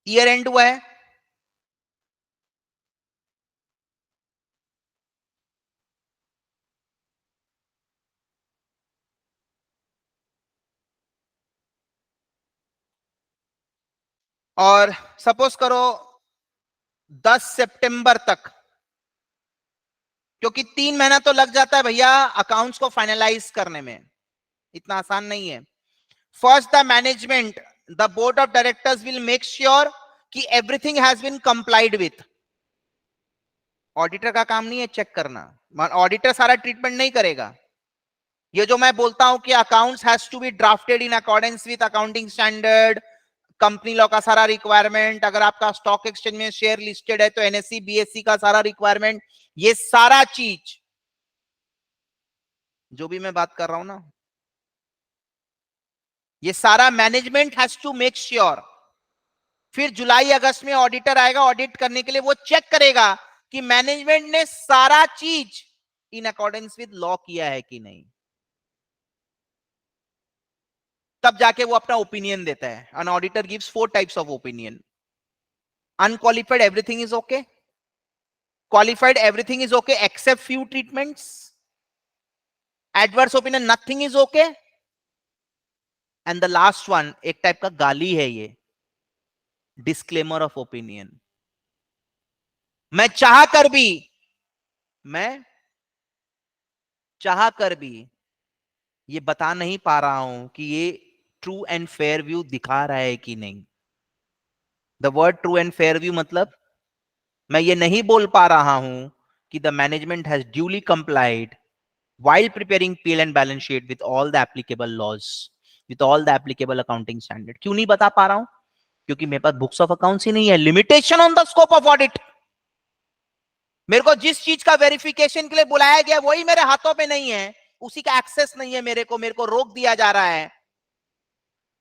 Speaker 1: ईयर एंड हुआ है। और सपोज करो 10 सितंबर तक, क्योंकि 3 महीना तो लग जाता है भैया अकाउंट्स को फाइनलाइज करने में, इतना आसान नहीं है। First the management, the board of directors will make sure कि everything has been complied with. Auditor का काम नहीं है चेक करना, ऑडिटर सारा ट्रीटमेंट नहीं करेगा। ये जो मैं बोलता हूं कि accounts has to be drafted in accordance with accounting standard, company law का सारा रिक्वायरमेंट, अगर आपका स्टॉक एक्सचेंज में शेयर लिस्टेड है तो एनएससी बीएससी का सारा रिक्वायरमेंट, ये सारा चीज जो भी मैं बात कर रहा हूं ना, ये सारा management has to make sure. फिर जुलाई अगस्त में ऑडिटर आएगा ऑडिट करने के लिए, वो चेक करेगा कि मैनेजमेंट ने सारा चीज इन अकॉर्डेंस विद लॉ किया है कि नहीं, तब जाके वो अपना ओपिनियन देता है। An auditor gives 4 types of opinion. Unqualified everything is okay, qualified everything is okay except few treatments, adverse opinion nothing is okay, and the last one एक टाइप का गाली है ये, डिस्क्लेमर ऑफ ओपिनियन। मैं चाह कर भी मैं चाह कर भी ये बता नहीं पा रहा हूं कि ये ट्रू एंड फेयर व्यू दिखा रहा है कि नहीं। The word true and fair view मतलब मैं ये नहीं बोल पा रहा हूं कि the management has duly complied while preparing P&L and balance sheet with all the applicable laws, with all the applicable accounting standard। क्यों नहीं बता पा रहा हूं? क्योंकि मेरे पास बुक्स ऑफ अकाउंट्स ही नहीं है। Limitation on the scope of audit. मेरे को जिस चीज का वेरिफिकेशन के लिए बुलाया गया वही मेरे हाथों पे नहीं है, उसी का एक्सेस नहीं है मेरे को रोक दिया जा रहा है।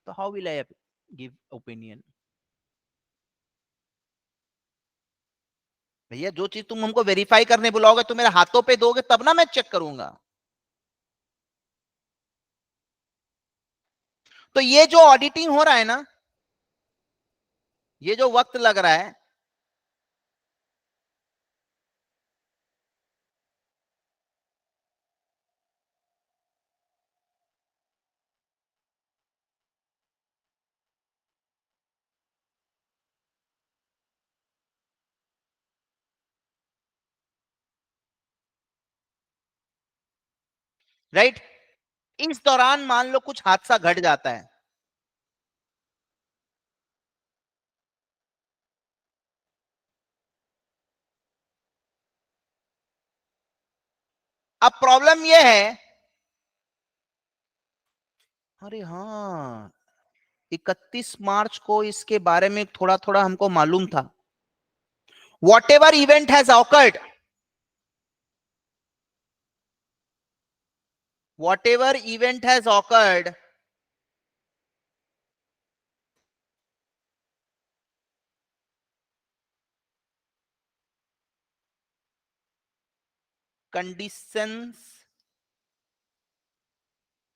Speaker 1: तो how will I give opinion? भैया जो चीज तुम हमको वेरीफाई करने बुलाओगे तो मेरे हाथों पे दोगे तब ना मैं चेक करूंगा। तो ये जो ऑडिटिंग हो रहा है ना, ये जो वक्त लग रहा है, राइट, इस दौरान मान लो कुछ हादसा घट जाता है, अब प्रॉब्लम यह है, अरे हाँ, 31 मार्च को इसके बारे में थोड़ा थोड़ा हमको मालूम था। Whatever event has occurred, whatever event has occurred, conditions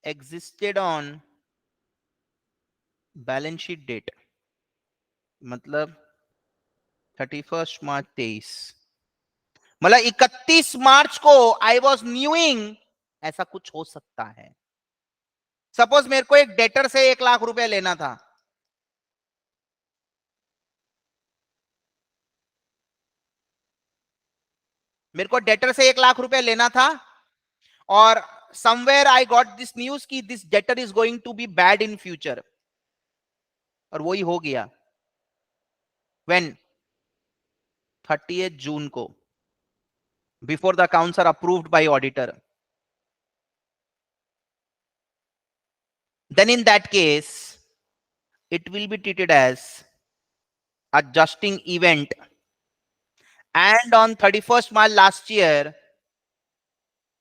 Speaker 1: existed on balance sheet date, मतलब 31 मार्च 23, मतलब 31 मार्च को आई वॉज न्यूइंग, ऐसा कुछ हो सकता है। सपोज मेरे को एक डेटर से 1 लाख रुपए लेना था, मेरे को डेटर से 1 लाख रुपए लेना था, और somewhere I got this news कि this debtor is going to be bad in future, और वही हो गया। व्हेन? 30 जून को, before the accounts are approved by auditor. Then in that case, it will be treated as adjusting event. And on 31st March last year,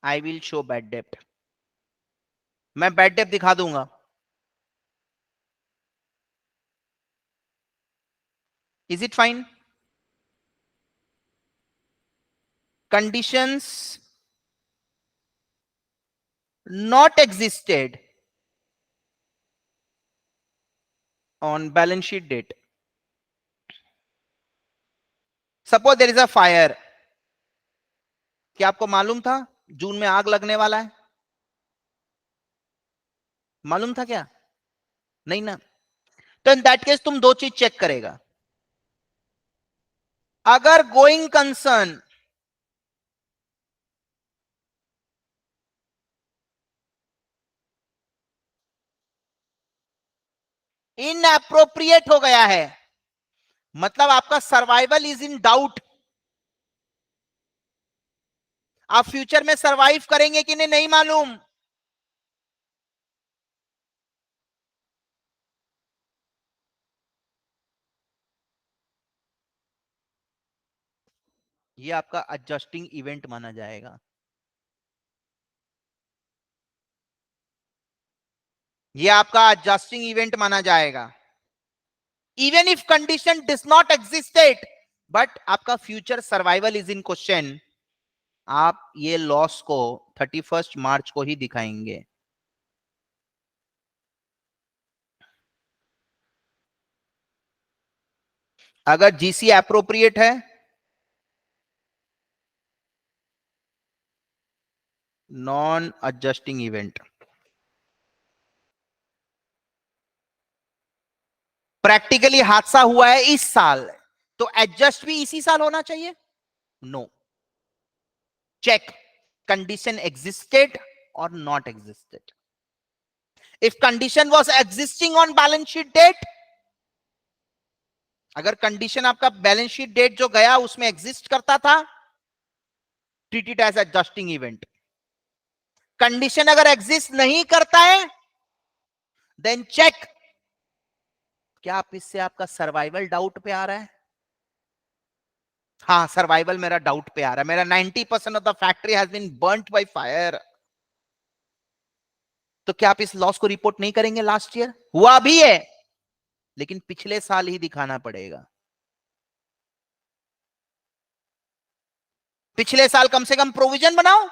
Speaker 1: I will show bad debt. मैं bad debt दिखा दूंगा। Is it fine? Conditions not existed on balance sheet date. Suppose there is a fire. क्या आपको मालूम था जून में आग लगने वाला है? मालूम था क्या? नहीं ना। तो इन दैट केस तुम दो चीज चेक करेगा। अगर गोइंग कंसर्न इनअप्रोप्रिएट हो गया है, मतलब आपका सर्वाइवल इज इन डाउट, आप फ्यूचर में सरवाइव करेंगे कि नहीं, नहीं मालूम। ये आपका एडजस्टिंग इवेंट माना जाएगा। ये आपका एडजस्टिंग इवेंट माना जाएगा। Even if condition does not existed, but आपका future survival is in question, आप ये लॉस को 31 मार्च को ही दिखाएंगे। अगर जीसी एप्रोप्रिएट है, नॉन एडजस्टिंग इवेंट। प्रैक्टिकली हादसा हुआ है इस साल, तो एडजस्ट भी इसी साल होना चाहिए? No. Check condition existed or not existed. If condition was existing on balance sheet date, अगर कंडीशन आपका बैलेंस शीट डेट जो गया उसमें एग्जिस्ट करता था, treat it as adjusting event. Condition अगर एग्जिस्ट नहीं करता है, देन चेक क्या आप इससे आपका सर्वाइवल डाउट पे आ रहा है? हाँ, सर्वाइवल मेरा डाउट पे आ रहा है, मेरा 90% of the factory has been burnt by fire. तो क्या आप इस लॉस को रिपोर्ट नहीं करेंगे? लास्ट ईयर हुआ भी है, लेकिन पिछले साल ही दिखाना पड़ेगा। पिछले साल कम से कम प्रोविजन बनाओ।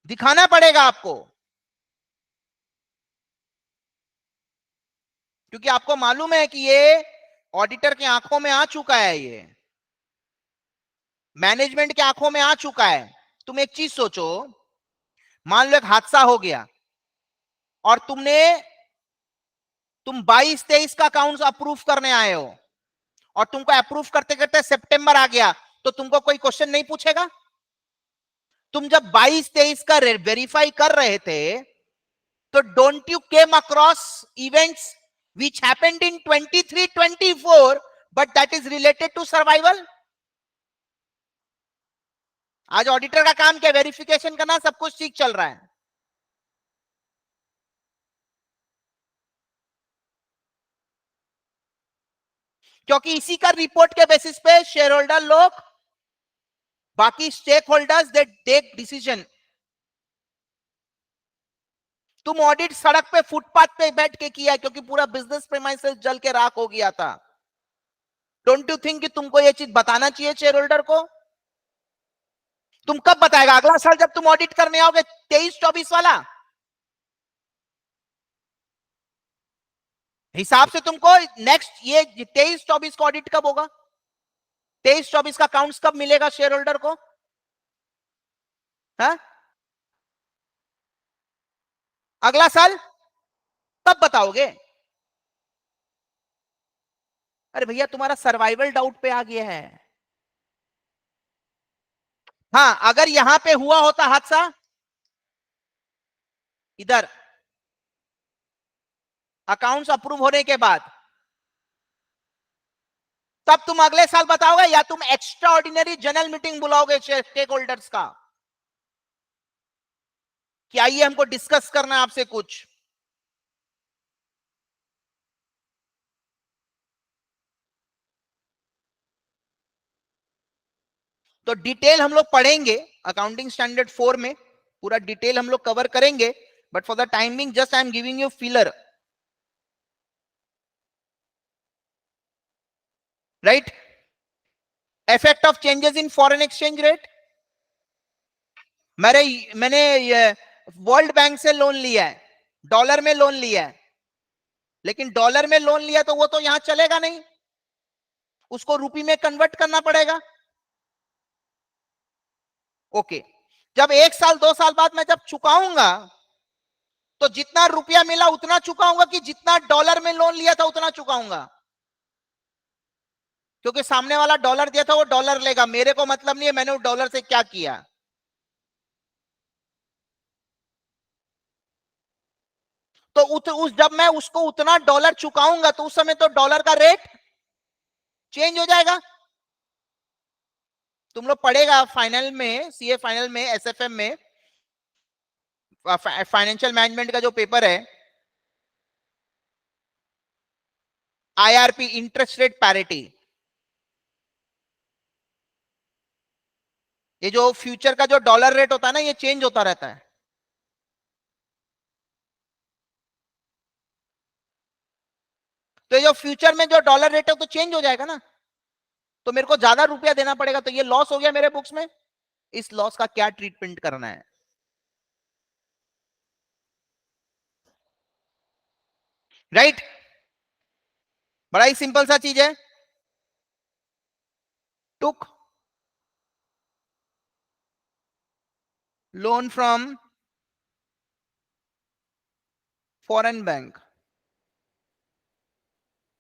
Speaker 1: दिखाना पड़ेगा आपको, क्योंकि आपको मालूम है कि ये ऑडिटर की आंखों में आ चुका है, ये मैनेजमेंट की आंखों में आ चुका है। तुम एक चीज सोचो, मान लो एक हादसा हो गया और तुम 22-23 का अकाउंट अप्रूव करने आए हो, और तुमको अप्रूव करते करते सितंबर आ गया, तो तुमको कोई क्वेश्चन नहीं पूछेगा? तुम जब 22-23 का वेरीफाई कर रहे थे, तो don't you came across events which happened in 23-24 but that is related to survival? आज ऑडिटर का काम क्या? वेरिफिकेशन करना, सब कुछ ठीक चल रहा है। क्योंकि इसी का रिपोर्ट के बेसिस पे शेयर होल्डर लोग, बाकी stakeholders, they take decision. तुम ऑडिट सड़क पे फुटपाथ पे बैठ के किया, क्योंकि पूरा बिजनेस प्रेमाइसेस जल के राख हो गया था। डोंट यू थिंक कि तुमको ये चीज बताना चाहिए शेयर होल्डर को? तुम कब बताएगा? अगला साल जब तुम ऑडिट करने आओगे, 23-24 वाला हिसाब से तुमको नेक्स्ट ये 23-24 का ऑडिट कब होगा? 23-24 का अकाउंट्स कब मिलेगा शेयर होल्डर को? हा? अगला साल तब बताओगे? अरे भैया, तुम्हारा सर्वाइवल डाउट पे आ गया है। हाँ, अगर यहां पे हुआ होता हादसा, इधर अकाउंट्स अप्रूव होने के बाद, तब तुम अगले साल बताओगे, या तुम एक्स्ट्रा ऑर्डिनरी जनरल मीटिंग बुलाओगे स्टेक होल्डर्स का कि आइए हमको डिस्कस करना है आपसे कुछ? तो डिटेल हम लोग पढ़ेंगे अकाउंटिंग स्टैंडर्ड 4 में, पूरा डिटेल हम लोग कवर करेंगे, but for the timing just I am giving you feeler, right? Effect of changes in foreign exchange rate. मैंने वर्ल्ड बैंक से लोन लिया है, डॉलर में लोन लिया है, लेकिन डॉलर में लोन लिया तो वो तो यहां चलेगा नहीं, उसको रुपी में कन्वर्ट करना पड़ेगा। ओके, जब 1 साल 2 साल बाद मैं जब चुकाऊंगा, तो जितना रुपया मिला उतना चुकाऊंगा, कि जितना डॉलर में लोन लिया था उतना चुकाऊंगा? क्योंकि सामने वाला डॉलर दिया था, वो डॉलर लेगा, मेरे को मतलब नहीं है मैंने उस डॉलर से क्या किया। तो जब मैं उसको उतना डॉलर चुकाऊंगा, तो उस समय तो डॉलर का रेट चेंज हो जाएगा। तुम लोग पढ़ेगा फाइनल में, सीए फाइनल में, एसएफएम में, फाइनेंशियल मैनेजमेंट का जो पेपर है, आईआरपी, इंटरेस्ट रेट पैरिटी, ये जो फ्यूचर का जो डॉलर रेट होता है ना, ये चेंज होता रहता है। तो ये जो फ्यूचर में जो डॉलर रेट है तो चेंज हो जाएगा ना, तो मेरे को ज्यादा रुपया देना पड़ेगा, तो ये लॉस हो गया मेरे बुक्स में। इस लॉस का क्या ट्रीटमेंट करना है? राइट? बड़ा ही सिंपल सा चीज है। Took loan from foreign bank,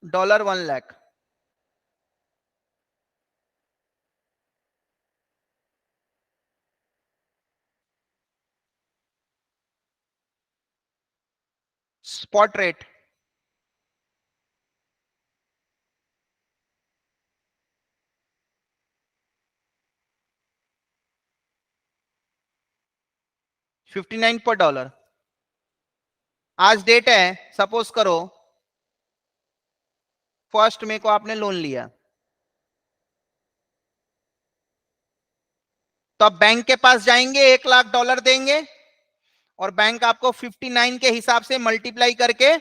Speaker 1: $1 lakh, spot rate 59 per dollar. आज डेट है, सपोज करो 1 मई को आपने लोन लिया, तो आप बैंक के पास जाएंगे, $1 लाख देंगे, और बैंक आपको 59 के हिसाब से मल्टीप्लाई करके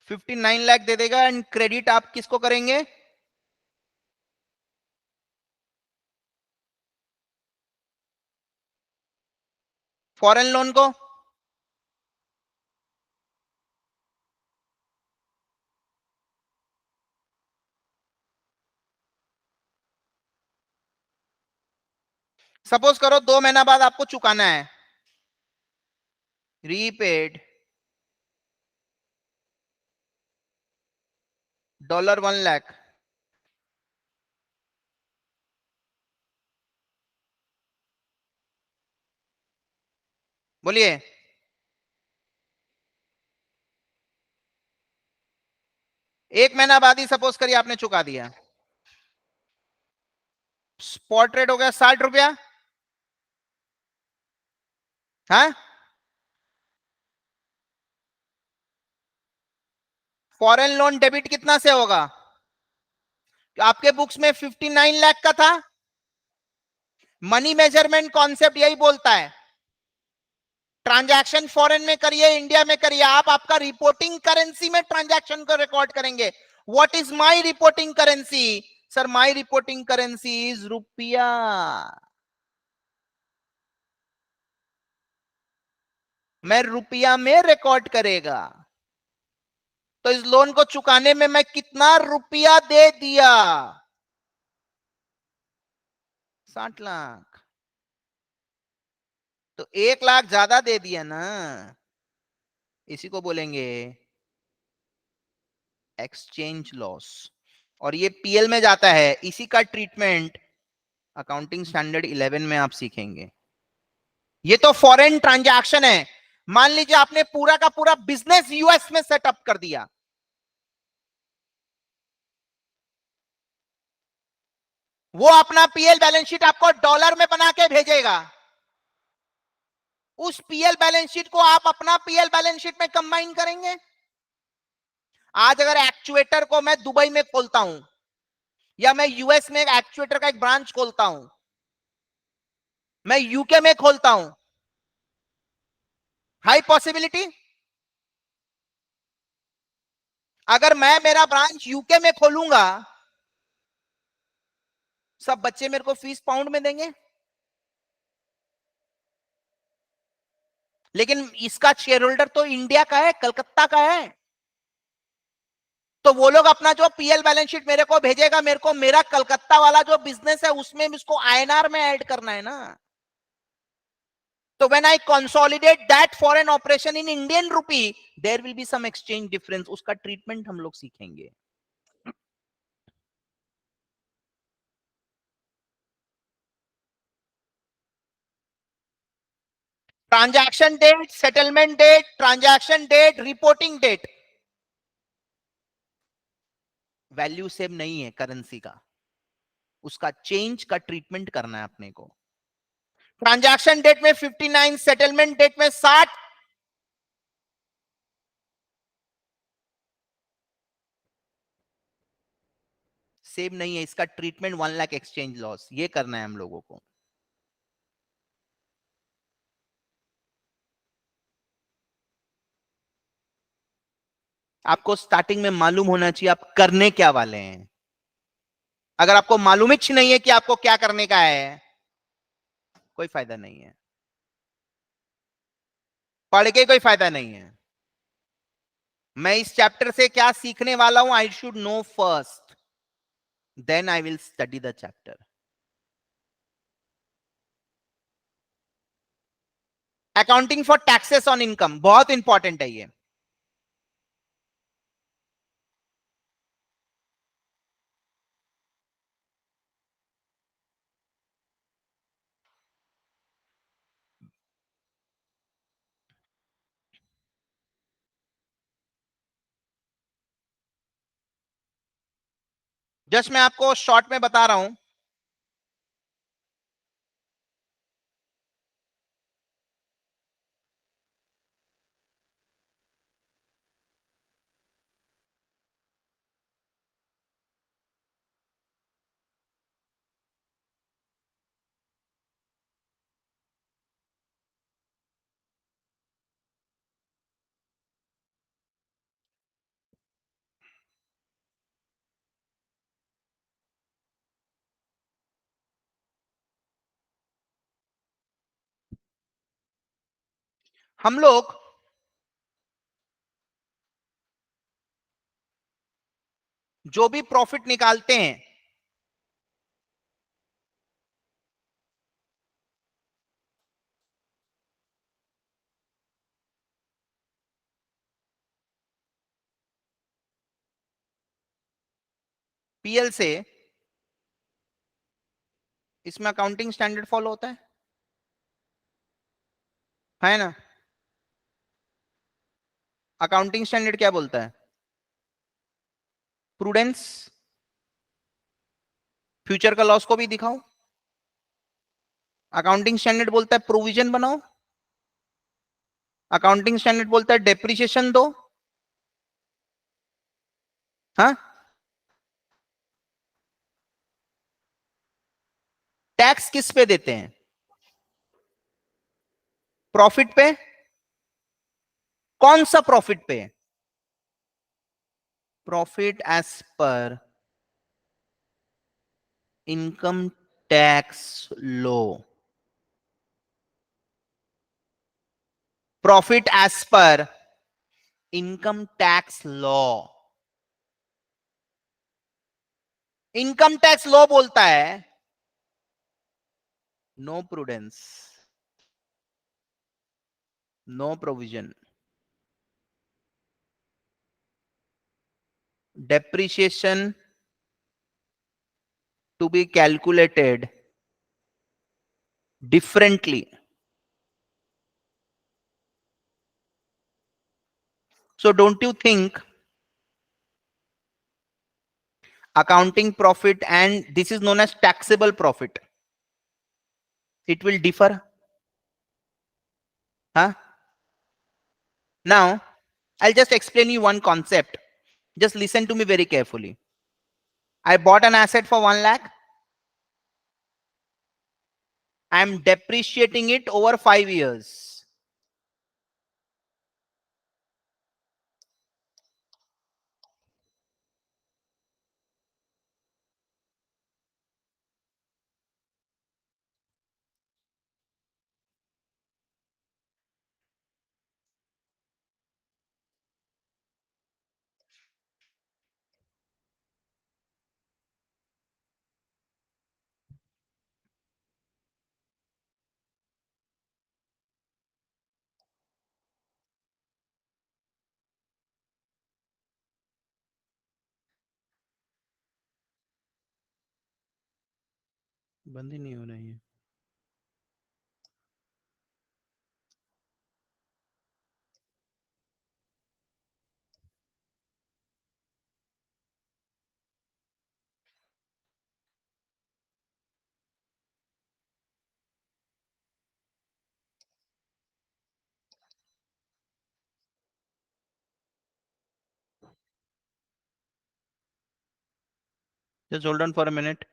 Speaker 1: 59 लाख दे देगा। एंड क्रेडिट आप किसको करेंगे? फॉरेन लोन को। सपोज करो 2 महीना बाद आपको चुकाना है, रीपेड $1 लाख। बोलिए। 1 महीना बाद ही सपोज करिए आपने चुका दिया, स्पॉट रेट हो गया ₹60। हाँ, फॉरेन लोन डेबिट कितना से होगा? आपके बुक्स में 59 लाख का था। मनी मेजरमेंट कॉन्सेप्ट यही बोलता है, ट्रांजैक्शन फॉरेन में करिए, इंडिया में करिए, आप आपका रिपोर्टिंग करेंसी में ट्रांजैक्शन को रिकॉर्ड करेंगे। What is my reporting currency? Sir, my reporting currency is रुपया। मैं रुपया में रिकॉर्ड करेगा। तो इस लोन को चुकाने में मैं कितना रुपया दे दिया? 60 लाख। तो 1 लाख ज्यादा दे दिया ना, इसी को बोलेंगे एक्सचेंज लॉस। और ये पीएल में जाता है, इसी का ट्रीटमेंट अकाउंटिंग स्टैंडर्ड 11 में आप सीखेंगे। ये तो फॉरेन ट्रांजैक्शन है। मान लीजिए आपने पूरा का पूरा बिजनेस यूएस में सेटअप कर दिया, वो अपना पीएल बैलेंस शीट आपको डॉलर में बना के भेजेगा। उस पीएल बैलेंस शीट को आप अपना पीएल बैलेंस शीट में कंबाइन करेंगे। आज अगर एक्चुएटर को मैं दुबई में खोलता हूं, या मैं यूएस में एक एक्चुएटर का एक ब्रांच खोलता हूं, मैं यूके में खोलता हूं, हाई पॉसिबिलिटी। अगर मैं मेरा ब्रांच यूके में खोलूंगा, सब बच्चे मेरे को फीस पाउंड में देंगे, लेकिन इसका शेयर होल्डर तो इंडिया का है, कलकत्ता का है। तो वो लोग अपना जो पीएल बैलेंस शीट मेरे को भेजेगा, मेरे को मेरा कलकत्ता वाला जो बिजनेस है उसमें इसको आईएनआर में ऐड करना है ना। तो when I consolidate that foreign operation in Indian rupee, there will be some exchange difference, उसका ट्रीटमेंट हम लोग सीखेंगे। Transaction date, settlement date, transaction date, reporting date. Value same नहीं है करेंसी का, उसका चेंज का ट्रीटमेंट करना है अपने को। ट्रांजैक्शन डेट में 59, सेटलमेंट डेट में 60। सेम नहीं है, इसका ट्रीटमेंट 1 लाख एक्सचेंज लॉस, ये करना है हम लोगों को। आपको स्टार्टिंग में मालूम होना चाहिए आप करने क्या वाले हैं। अगर आपको मालूम ही नहीं है कि आपको क्या करने का है, कोई फायदा नहीं है, पढ़ के कोई फायदा नहीं है। मैं इस चैप्टर से क्या सीखने वाला हूं, I should know first, then I will study the chapter. Accounting for taxes on income बहुत इंपॉर्टेंट है ये। जस्ट मैं आपको शॉर्ट में बता रहा हूं। हम लोग जो भी प्रॉफिट निकालते हैं पीएल से, इसमें अकाउंटिंग स्टैंडर्ड फॉलो होता है ना? अकाउंटिंग स्टैंडर्ड क्या बोलता है? प्रूडेंस। फ्यूचर का लॉस को भी दिखाओ। अकाउंटिंग स्टैंडर्ड बोलता है प्रोविजन बनाओ। अकाउंटिंग स्टैंडर्ड बोलता है डेप्रिसिएशन दो। हाँ, टैक्स किस पे देते हैं? प्रॉफिट पे। कौन सा प्रॉफिट पे? Profit as per income tax law. Profit as per income tax law. Income tax law बोलता है no prudence, no provision, depreciation to be calculated differently. So don't you think accounting profit, and this is known as taxable profit, it will differ? Huh? Now I'll just explain you one concept. Just listen to me very carefully. I bought an asset for 1 lakh. I'm depreciating it over 5 years. बंद ही नहीं हो रही है। Just hold on for a minute.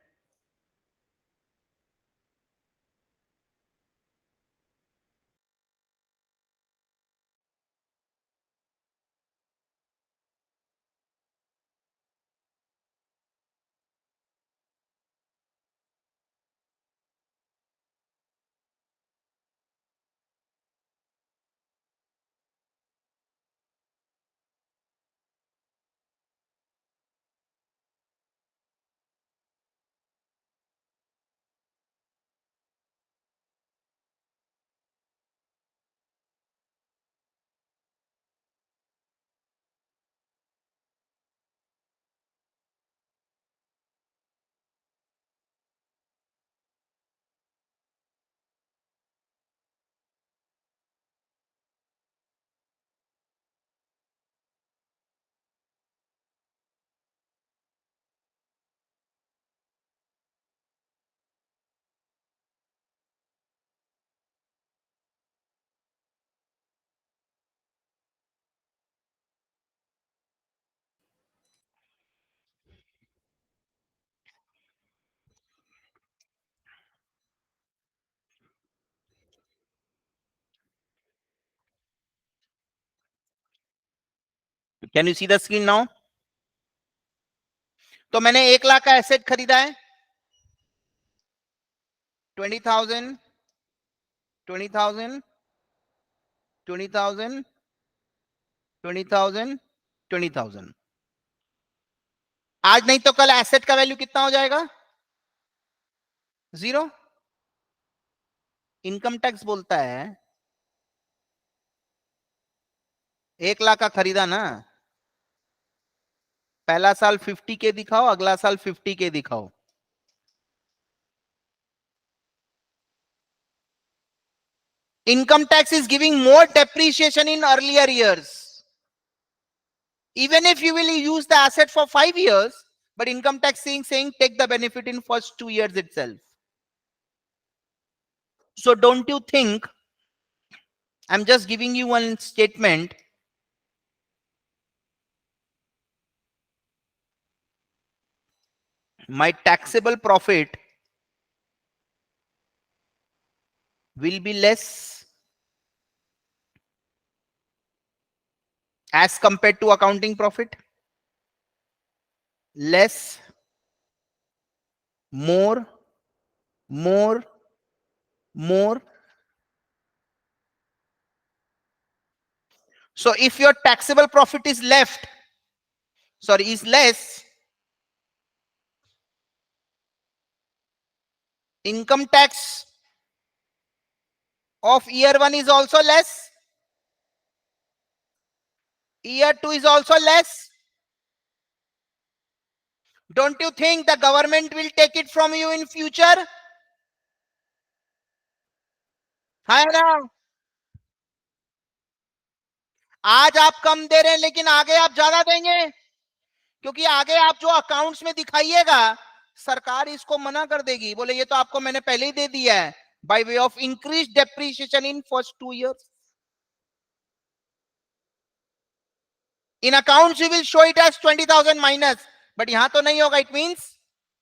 Speaker 1: Can you see the screen now? तो मैंने 1 लाख का एसेट खरीदा है, 20,000, 20,000, 20,000, 20,000, 20,000। आज नहीं तो कल एसेट का वैल्यू कितना हो जाएगा? 0। इनकम टैक्स बोलता है 1 लाख का खरीदा ना, पहला साल 50 के दिखाओ, अगला साल 50 के दिखाओ। Income tax is giving more depreciation in earlier years. Even if you will use the asset for 5 years, but income tax saying take the benefit in first 2 years itself. So don't you think, I'm just giving you one statement, my taxable profit will be less as compared to accounting profit? Less, more, more, more. So if your taxable profit is less, income tax of year 1 is also less, year 2 is also less. Don't you think the government will take it from you in future? है ना? आज आप कम दे रहे हैं लेकिन आगे आप ज्यादा देंगे, क्योंकि आगे आप जो अकाउंट्स में दिखाइएगा सरकार इसको मना कर देगी, बोले ये तो आपको मैंने पहले ही दे दिया है, by way of increase depreciation in first 2 years. In accounts we will show it as 20,000 minus, but यहां तो नहीं होगा. It means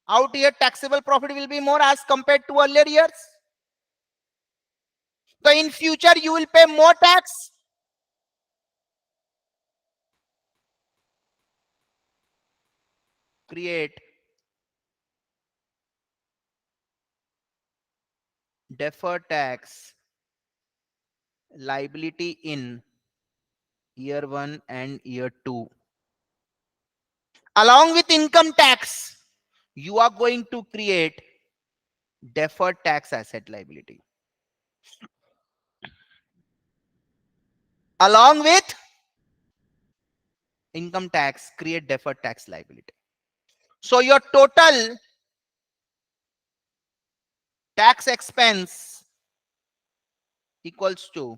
Speaker 1: out year taxable profit will be more as compared to earlier years. So in future you will pay more tax. Create deferred tax liability in year 1 and year 2. Along with income tax, you are going to create deferred tax asset liability. Along with income tax, create deferred tax liability. So your total tax expense equals to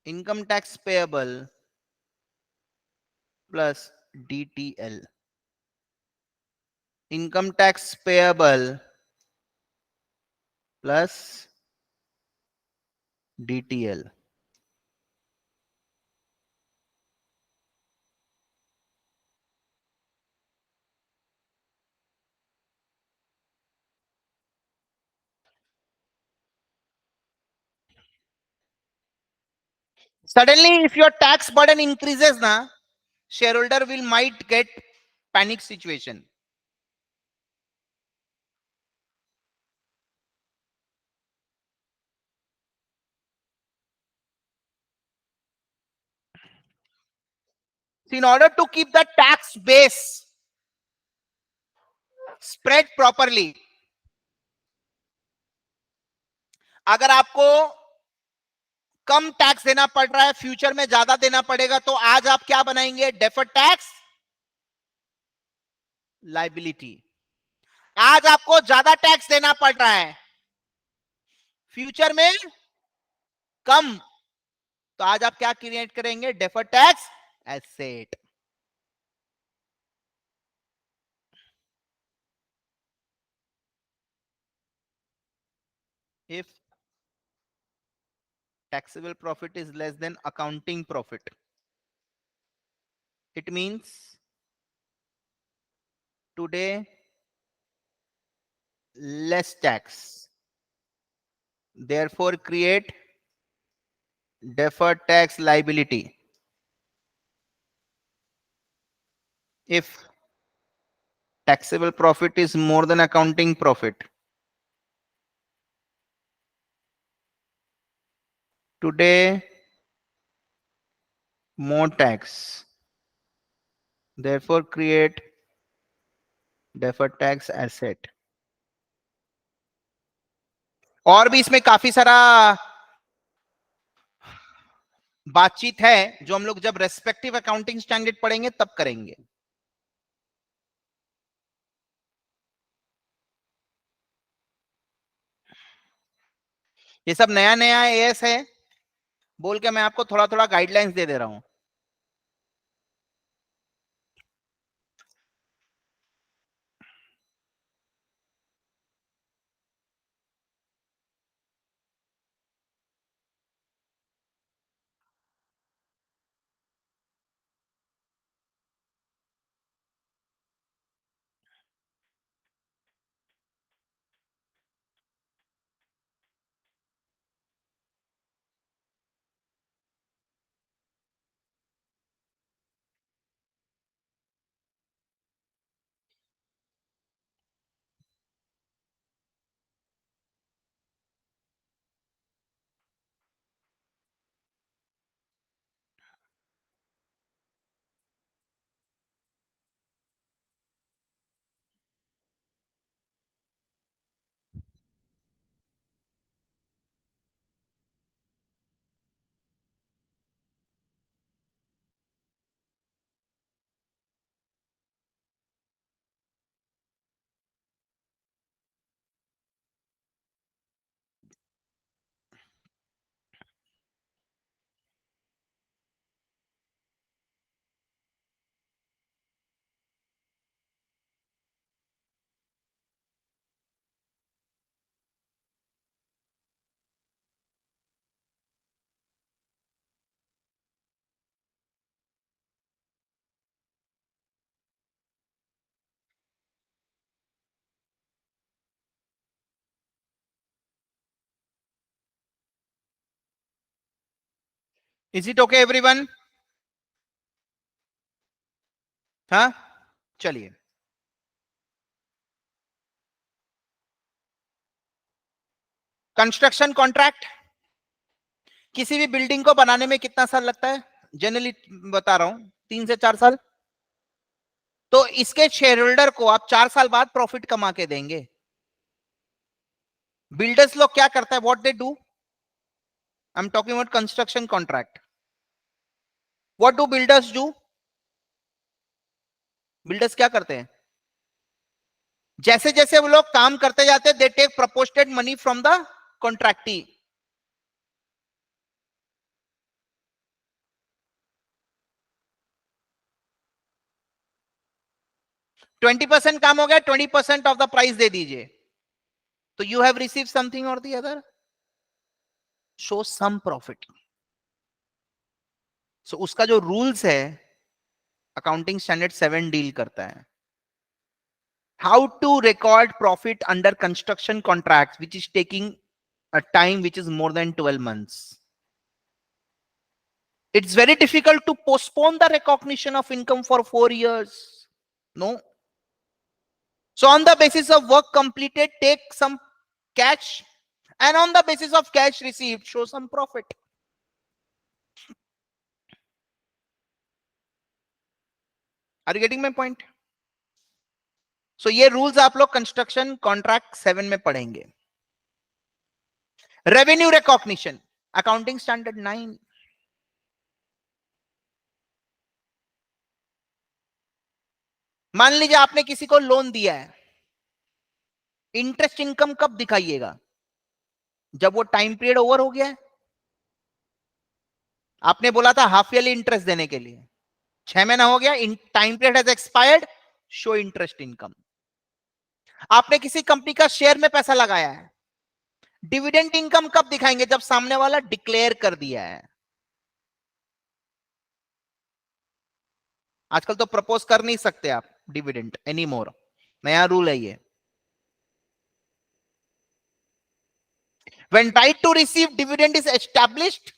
Speaker 1: income tax payable plus DTL. Income tax payable plus DTL. Suddenly, if your tax burden increases, na, shareholder will might get panic situation. In order to keep the tax base spread properly, अगर आपको कम टैक्स देना पड़ रहा है, फ्यूचर में ज्यादा देना पड़ेगा, तो आज आप क्या बनाएंगे? Deferred tax liability. आज आपको ज्यादा टैक्स देना पड़ रहा है, फ्यूचर में कम, तो आज आप क्या क्रिएट करेंगे? Deferred tax asset. If taxable profit is less than accounting profit, it means today less tax, therefore create deferred tax liability. If taxable profit is more than accounting profit, today more tax, therefore create deferred tax asset. और भी इसमें काफी सारा बातचीत है जो हम लोग जब रेस्पेक्टिव अकाउंटिंग स्टैंडर्ड पढ़ेंगे तब करेंगे. ये सब नया नया एएस है बोल के मैं आपको थोड़ा थोड़ा गाइडलाइंस दे रहा हूं. Is it okay everyone? हाँ, चलिए. कंस्ट्रक्शन कॉन्ट्रैक्ट किसी भी बिल्डिंग को बनाने में कितना साल लगता है? जनरली बता रहा हूं, 3 से 4 साल. तो इसके शेयर होल्डर को आप 4 साल बाद प्रॉफिट कमा के देंगे. बिल्डर्स लोग क्या करता है? What they do? I am talking about construction contract. What do builders do? Builders क्या करते हैं? जैसे जैसे वो लोग काम करते जाते हैं, they take proportionate money from the contractee. 20% काम हो गया, 20% ऑफ द प्राइस दे दीजिए. तो यू हैव रिसीव समथिंग और the other, show some profit. So उसका जो रूल्स है अकाउंटिंग स्टैंडर्ड 7 डील करता है. How to record profit under construction contract which is taking a time which is more than 12 months. It's very difficult to postpone the recognition of income for 4 years. No. So on the basis of work completed, take some cash, and on the basis of cash received, show some profit. Are you getting my point? So ये rules आप लोग कंस्ट्रक्शन कॉन्ट्रैक्ट 7 में पढ़ेंगे. Revenue recognition accounting standard 9. मान लीजिए आपने किसी को लोन दिया है, इंटरेस्ट इनकम कब दिखाइएगा? जब वो टाइम पीरियड ओवर हो गया है. आपने बोला था हाफ ईयरली इंटरेस्ट देने के लिए, 6 महीना हो गया, time period has expired, show interest income. आपने किसी कंपनी का शेयर में पैसा लगाया है, डिविडेंड इनकम कब दिखाएंगे? जब सामने वाला डिक्लेयर कर दिया है. आजकल तो प्रपोज कर नहीं सकते आप डिविडेंड एनी मोर, नया रूल है ये. When right to receive dividend is established,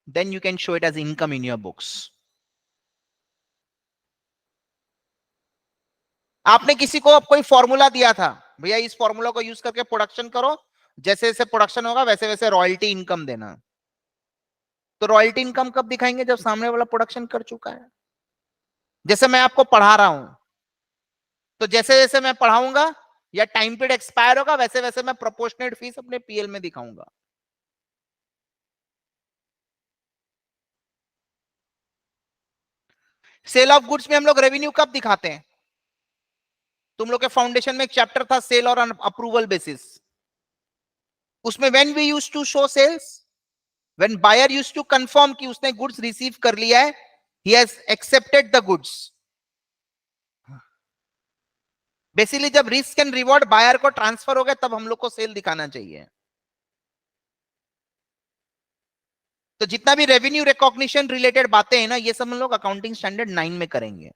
Speaker 1: then you can show it as income in your books. आपने किसी को कोई फॉर्मूला दिया था, भैया इस फॉर्मूला को यूज करके प्रोडक्शन करो जैसे जैसे प्रोडक्शन होगा वैसे वैसे रॉयल्टी इनकम देना। तो रॉयल्टी इनकम कब दिखाएंगे? जब सामने वाला प्रोडक्शन कर चुका है। जैसे मैं आपको पढ़ा रहा हूं, तो जैसे जैसे मैं पढ़ाऊंगा या टाइम पीरियड एक्सपायर होगा वैसे वैसे मैं प्रोपोर्शनेट फीस अपने पीएल में दिखाऊंगा। सेल ऑफ गुड्स में हम लोग रेवेन्यू कब दिखाते हैं? तुम लोग के फाउंडेशन में एक चैप्टर था सेल और अप्रूवल बेसिस, उसमें when we used to show sales, when buyer used to confirm कि उसने गुड्स रिसीव कर लिया है, he has accepted the goods. Basically जब रिस्क एंड रिवॉर्ड बायर को ट्रांसफर हो गया तब हम लोग को सेल दिखाना चाहिए। तो जितना भी रेवेन्यू रिकॉग्निशन रिलेटेड बातें हैं ना, ये सब हम लोग अकाउंटिंग स्टैंडर्ड 9 में करेंगे।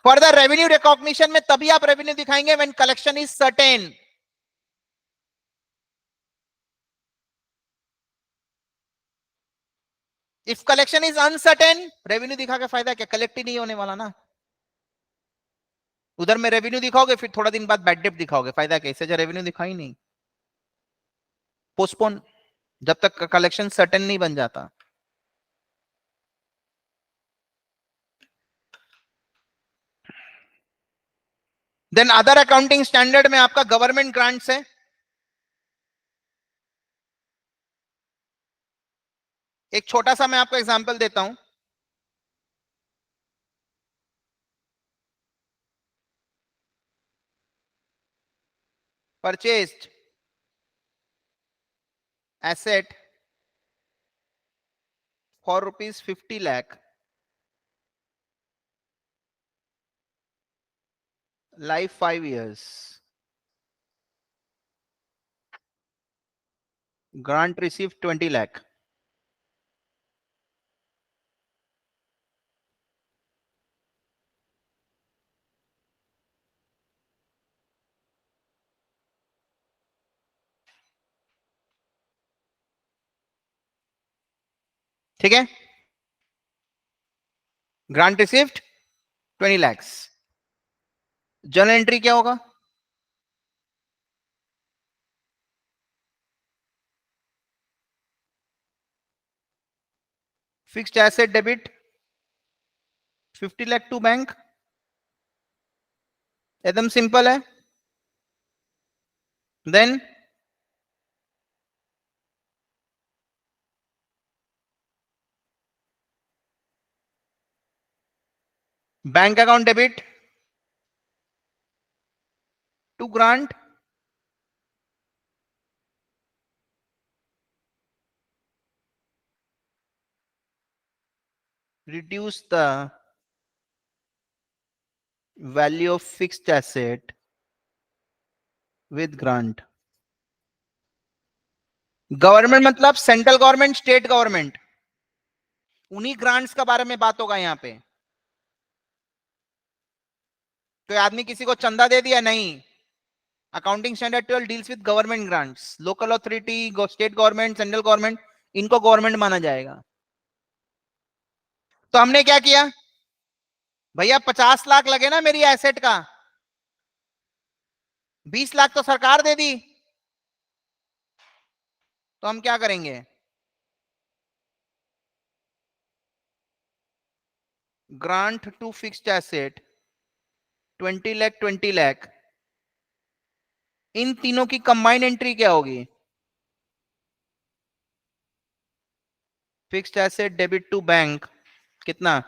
Speaker 1: फर्दर रेवेन्यू रिकॉग्निशन में तभी आप रेवेन्यू दिखाएंगे when collection is certain. If collection is uncertain, revenue दिखा के फायदा क्या? कलेक्ट ही नहीं होने वाला ना। उधर में रेवेन्यू दिखाओगे फिर थोड़ा दिन बाद बैड डेट दिखाओगे, फायदा कैसे? जो रेवेन्यू दिखा ही नहीं, पोस्टपोन, जब तक कलेक्शन सर्टेन नहीं बन जाता। देन अदर अकाउंटिंग स्टैंडर्ड में आपका गवर्नमेंट ग्रांट्स है। एक छोटा सा मैं आपको एग्जांपल देता हूं। Purchased asset for ₹50 lakh, life 5 years, grant receive 20 lakh. ठीक है, grant received 20 lakhs। Journal entry क्या होगा? Fixed asset debit 50 lakh to bank, एकदम सिंपल है। Then bank account debit to grant, reduce the value of fixed asset with grant। Government मतलब सेंट्रल गवर्नमेंट, स्टेट गवर्नमेंट, उन्हीं ग्रांट्स के बारे में बात होगा यहाँ पे। तो आदमी किसी को चंदा दे दिया नहीं, accounting standard 12 deals with government grants. Local authority, state government, central government, इनको गवर्नमेंट माना जाएगा। तो हमने क्या किया भैया, 50 लाख लगे ना मेरी एसेट का, 20 लाख तो सरकार दे दी। तो हम क्या करेंगे, grant to fixed asset 20 lakh 20 lakh, इन तीनों की कंबाइंड एंट्री क्या होगी? Fixed asset debit to bank, कितना?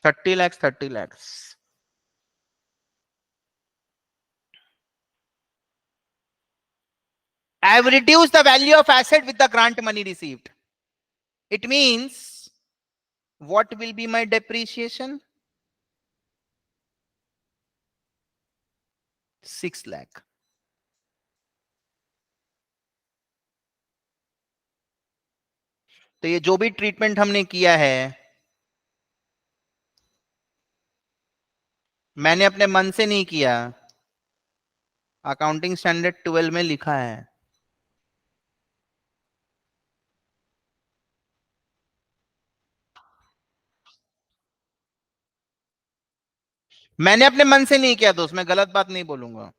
Speaker 1: 30 lakhs 30 lakhs। I have reduced the value of asset with the grant money received. It means what will be my depreciation? 6 lakh। तो ये जो भी ट्रीटमेंट हमने किया है, मैंने अपने मन से नहीं किया, अकाउंटिंग स्टैंडर्ड 12 में लिखा है। मैंने अपने मन से नहीं किया दोस्त, मैं गलत बात नहीं बोलूंगा।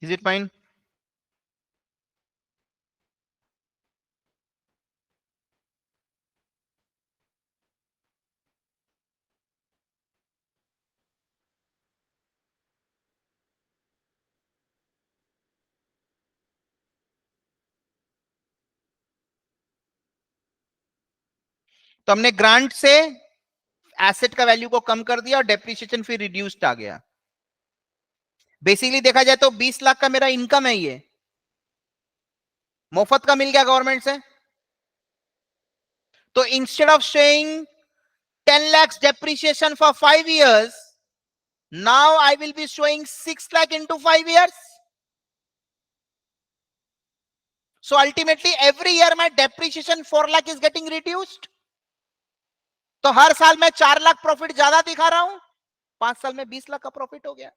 Speaker 1: Is it fine? तो हमने ग्रांट से एसेट का वैल्यू को कम कर दिया और डेप्रिसिएशन फिर रिड्यूस्ड आ गया। बेसिकली देखा जाए तो 20 लाख का मेरा इनकम है, ये मुफ्त का मिल गया गवर्नमेंट से। तो instead of saying 10 lakhs depreciation for 5 years, now I will be showing 6 lakh into 5 years. So ultimately every year my depreciation 4 lakh is getting reduced. तो हर साल मैं 4 लाख प्रॉफिट ज्यादा दिखा रहा हूं, 5 साल में 20 लाख का प्रॉफिट हो गया।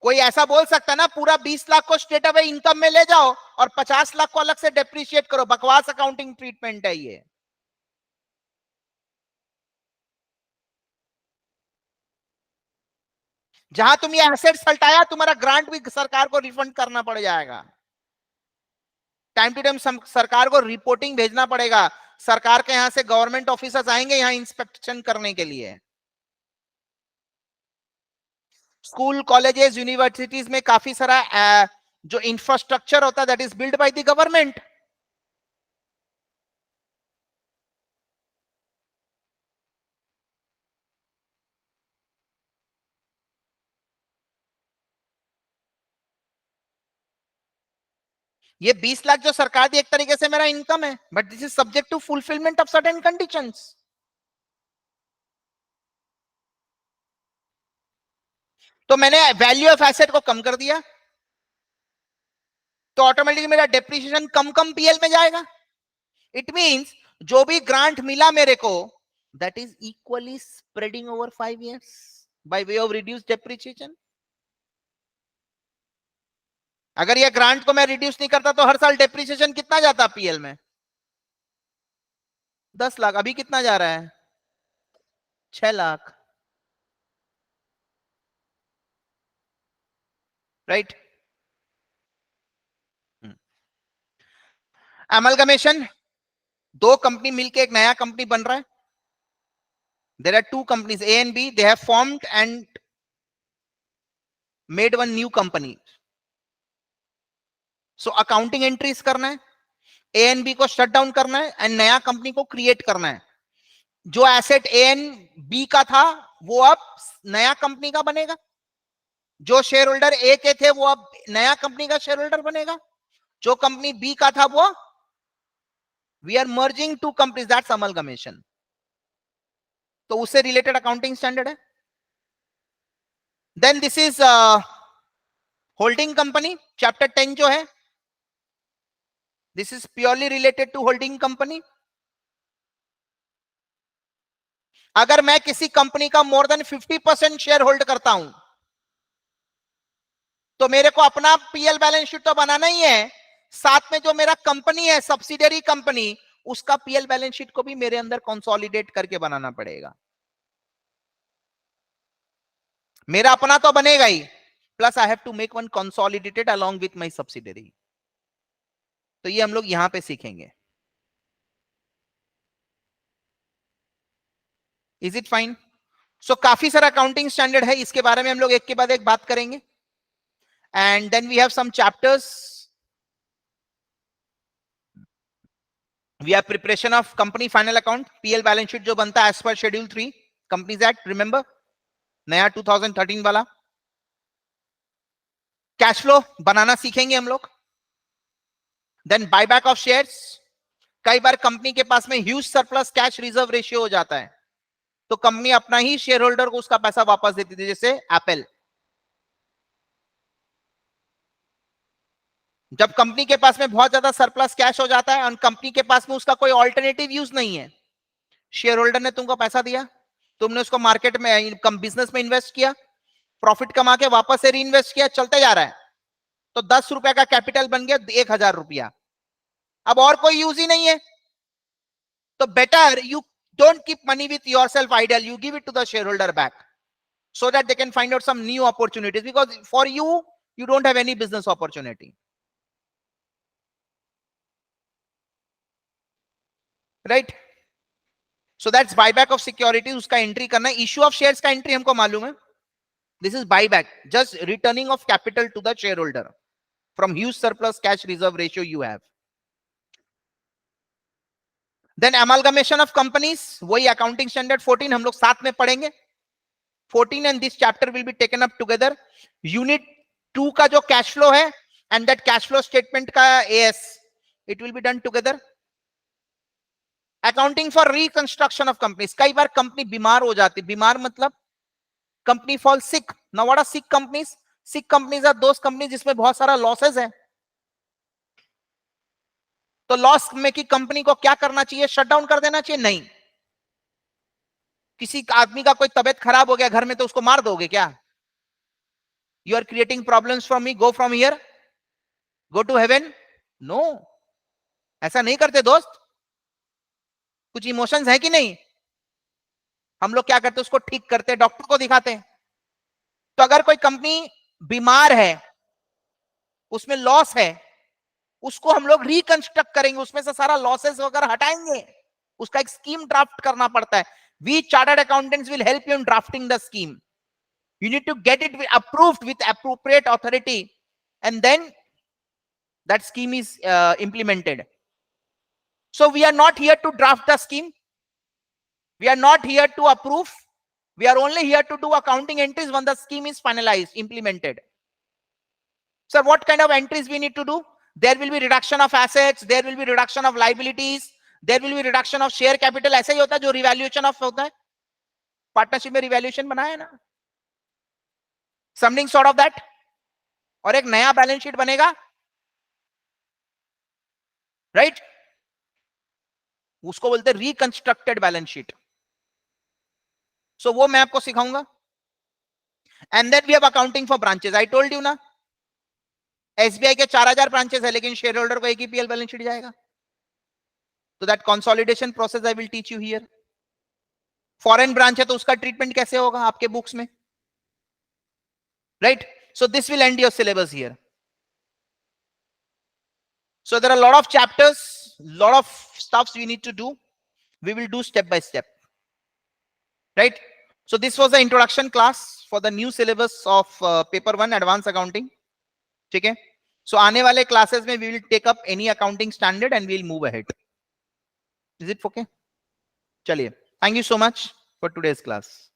Speaker 1: कोई ऐसा बोल सकता ना पूरा 20 लाख को स्ट्रेट अवे इनकम में ले जाओ और 50 लाख को अलग से डेप्रिशिएट करो? बकवास अकाउंटिंग ट्रीटमेंट है ये। जहां तुम ये एसेट्स हटाया, तुम्हारा ग्रांट भी सरकार को रिफंड करना पड़ जाएगा। टाइम टू टाइम सरकार को रिपोर्टिंग भेजना पड़ेगा। सरकार के यहां से गवर्नमेंट ऑफिसर्स आएंगे यहां इंस्पेक्शन करने के लिए। स्कूल, कॉलेजेस, यूनिवर्सिटीज में काफी सारा जो इंफ्रास्ट्रक्चर होता है that is build by the government. ये 20 लाख जो सरकार दी एक तरीके से मेरा इनकम है, but this is subject to fulfilment of certain conditions. तो मैंने वैल्यू ऑफ एसेट को कम कर दिया, तो ऑटोमेटिकली मेरा डेप्रिसिएशन कम कम पीएल में जाएगा। इट मींस जो भी ग्रांट मिला मेरे को, that is equally spreading over 5 years by way of reduce depreciation. अगर ये ग्रांट को मैं रिड्यूस नहीं करता तो हर साल डेप्रिसिएशन कितना जाता पीएल में? 10 लाख। अभी कितना जा रहा है? 6 लाख। राइट। अमलगमेशन, दो कंपनी मिलके एक नया कंपनी बन रहा है। There are two companies A and B, they have formed and made one new company. So accounting entries करना है, ए एंड बी को शट डाउन करना है एंड नया कंपनी को क्रिएट करना है। जो एसेट ए एंड बी का था वो अब नया कंपनी का बनेगा, जो शेयर होल्डर ए के थे वो अब नया कंपनी का शेयर होल्डर बनेगा, जो कंपनी बी का था वो, we are merging two companies, that's amalgamation. तो उससे रिलेटेड अकाउंटिंग स्टैंडर्ड है। Then this is holding company, chapter 10 जो है, this is purely related to holding company. अगर मैं किसी कंपनी का मोर देन 50% शेयर होल्ड करता हूं तो मेरे को अपना पीएल बैलेंस शीट तो बनाना ही है, साथ में जो मेरा कंपनी है, सब्सिडियरी कंपनी, उसका पीएल बैलेंस शीट को भी मेरे अंदर कंसोलिडेट करके बनाना पड़ेगा। मेरा अपना तो बनेगा ही, plus I have to make one consolidated along with my subsidiary. तो ये हम लोग यहां पे सीखेंगे। Is it fine? सो काफी सारा अकाउंटिंग स्टैंडर्ड है, इसके बारे में हम लोग एक के बाद एक बात करेंगे। And then we have some chapters. We have preparation of company final account, PL balance sheet जो बनता है as per schedule 3 companies act, remember नया 2013 वाला। कैश फ्लो बनाना सीखेंगे हम लोग। Then buyback of shares. कई बार कंपनी के पास में huge surplus cash reserve ratio हो जाता है, तो कंपनी अपना ही शेयर होल्डर को उसका पैसा वापस देती थी, जैसे एप्पल। जब कंपनी के पास में बहुत ज्यादा सरप्लस कैश हो जाता है और कंपनी के पास में उसका कोई ऑल्टरनेटिव यूज नहीं है, शेयर होल्डर ने तुमको पैसा दिया, तुमने उसको मार्केट में बिजनेस में इन्वेस्ट किया, प्रॉफिट कमा के वापस से री इन्वेस्ट किया, चलते जा रहा है, तो 10 रुपए का कैपिटल बन गया 1000 रुपया। अब और कोई यूज ही नहीं है, तो better you don't keep money with yourself idle, you give it to the shareholder back so that they can find out some new opportunities, because for you don't have any business opportunity, right? So that's buyback of securities, uska entry karna hai। issue of shares ka entry humko malum hai, this is buyback, just returning of capital to the shareholder from huge surplus cash reserve ratio you have। then amalgamation of companies, वही accounting standard 14 हम लोग साथ में पढ़ेंगे। 14 and this chapter will be taken up together। unit 2 का जो cash flow है and that cash flow statement का AS, it will be done together। accounting for reconstruction of companies, कई बार कंपनी बीमार हो जाती, बीमार मतलब company fall sick. now what are sick companies? sick companies are those companies जिसमें बहुत सारा लॉसेस है। तो लॉस में की कंपनी को क्या करना चाहिए? शट डाउन कर देना चाहिए? नहीं। किसी आदमी का कोई तबियत खराब हो गया घर में, तो उसको मार दोगे क्या? You are creating problems from me, go from here, go to heaven. No, ऐसा नहीं करते दोस्त। कुछ इमोशंस है कि नहीं? हम लोग क्या करते हैं, उसको ठीक करते हैं, डॉक्टर को दिखाते हैं। तो अगर कोई कंपनी बीमार है, उसमें लॉस है, उसको हम लोग रिकंस्ट्रक्ट करेंगे, उसमें से सारा लॉसेस वगैरह हटाएंगे, उसका एक स्कीम ड्राफ्ट करना पड़ता है। We chartered accountants will help you in drafting the scheme. You need to get it approved with appropriate authority, and then that scheme is implemented. So we are not here to draft the scheme, we are not here to approve, we are only here to do accounting entries when the scheme is finalized, implemented. Sir, what kind of entries we need to do? There will be reduction of assets, there will be reduction of liabilities, there will be reduction of share capital। ऐसा ही होता है जो रिवैल्यूएशन ऑफ होता है, पार्टनरशिप में रिवैल्यूएशन बनाया ना, समथिंग सॉर्ट ऑफ दैट। और एक नया बैलेंस शीट बनेगा, राइट? उसको बोलते हैं रिकंस्ट्रक्टेड बैलेंस शीट। सो वो मैं आपको सिखाऊंगा। And then we have accounting for branches. I told you ना, एसबीआई के 4000 ब्रांचेस है, लेकिन शेयर होल्डर को एक ही पीएल बैलेंस शीट जाएगा। तो that consolidation process I will teach you here. Foreign branch है तो उसका ट्रीटमेंट कैसे होगा आपके बुक्स में, right? So this will and your syllabus here. So there are a lot of chapters, lot of stuffs we need to do. We will do step by step, right? So this was the introduction class for the new syllabus of paper 1 advanced accounting, ठीक है? So आने वाले classes में we will take up any accounting standard and we will move ahead. Is it okay? चलिए, thank you so much for today's class.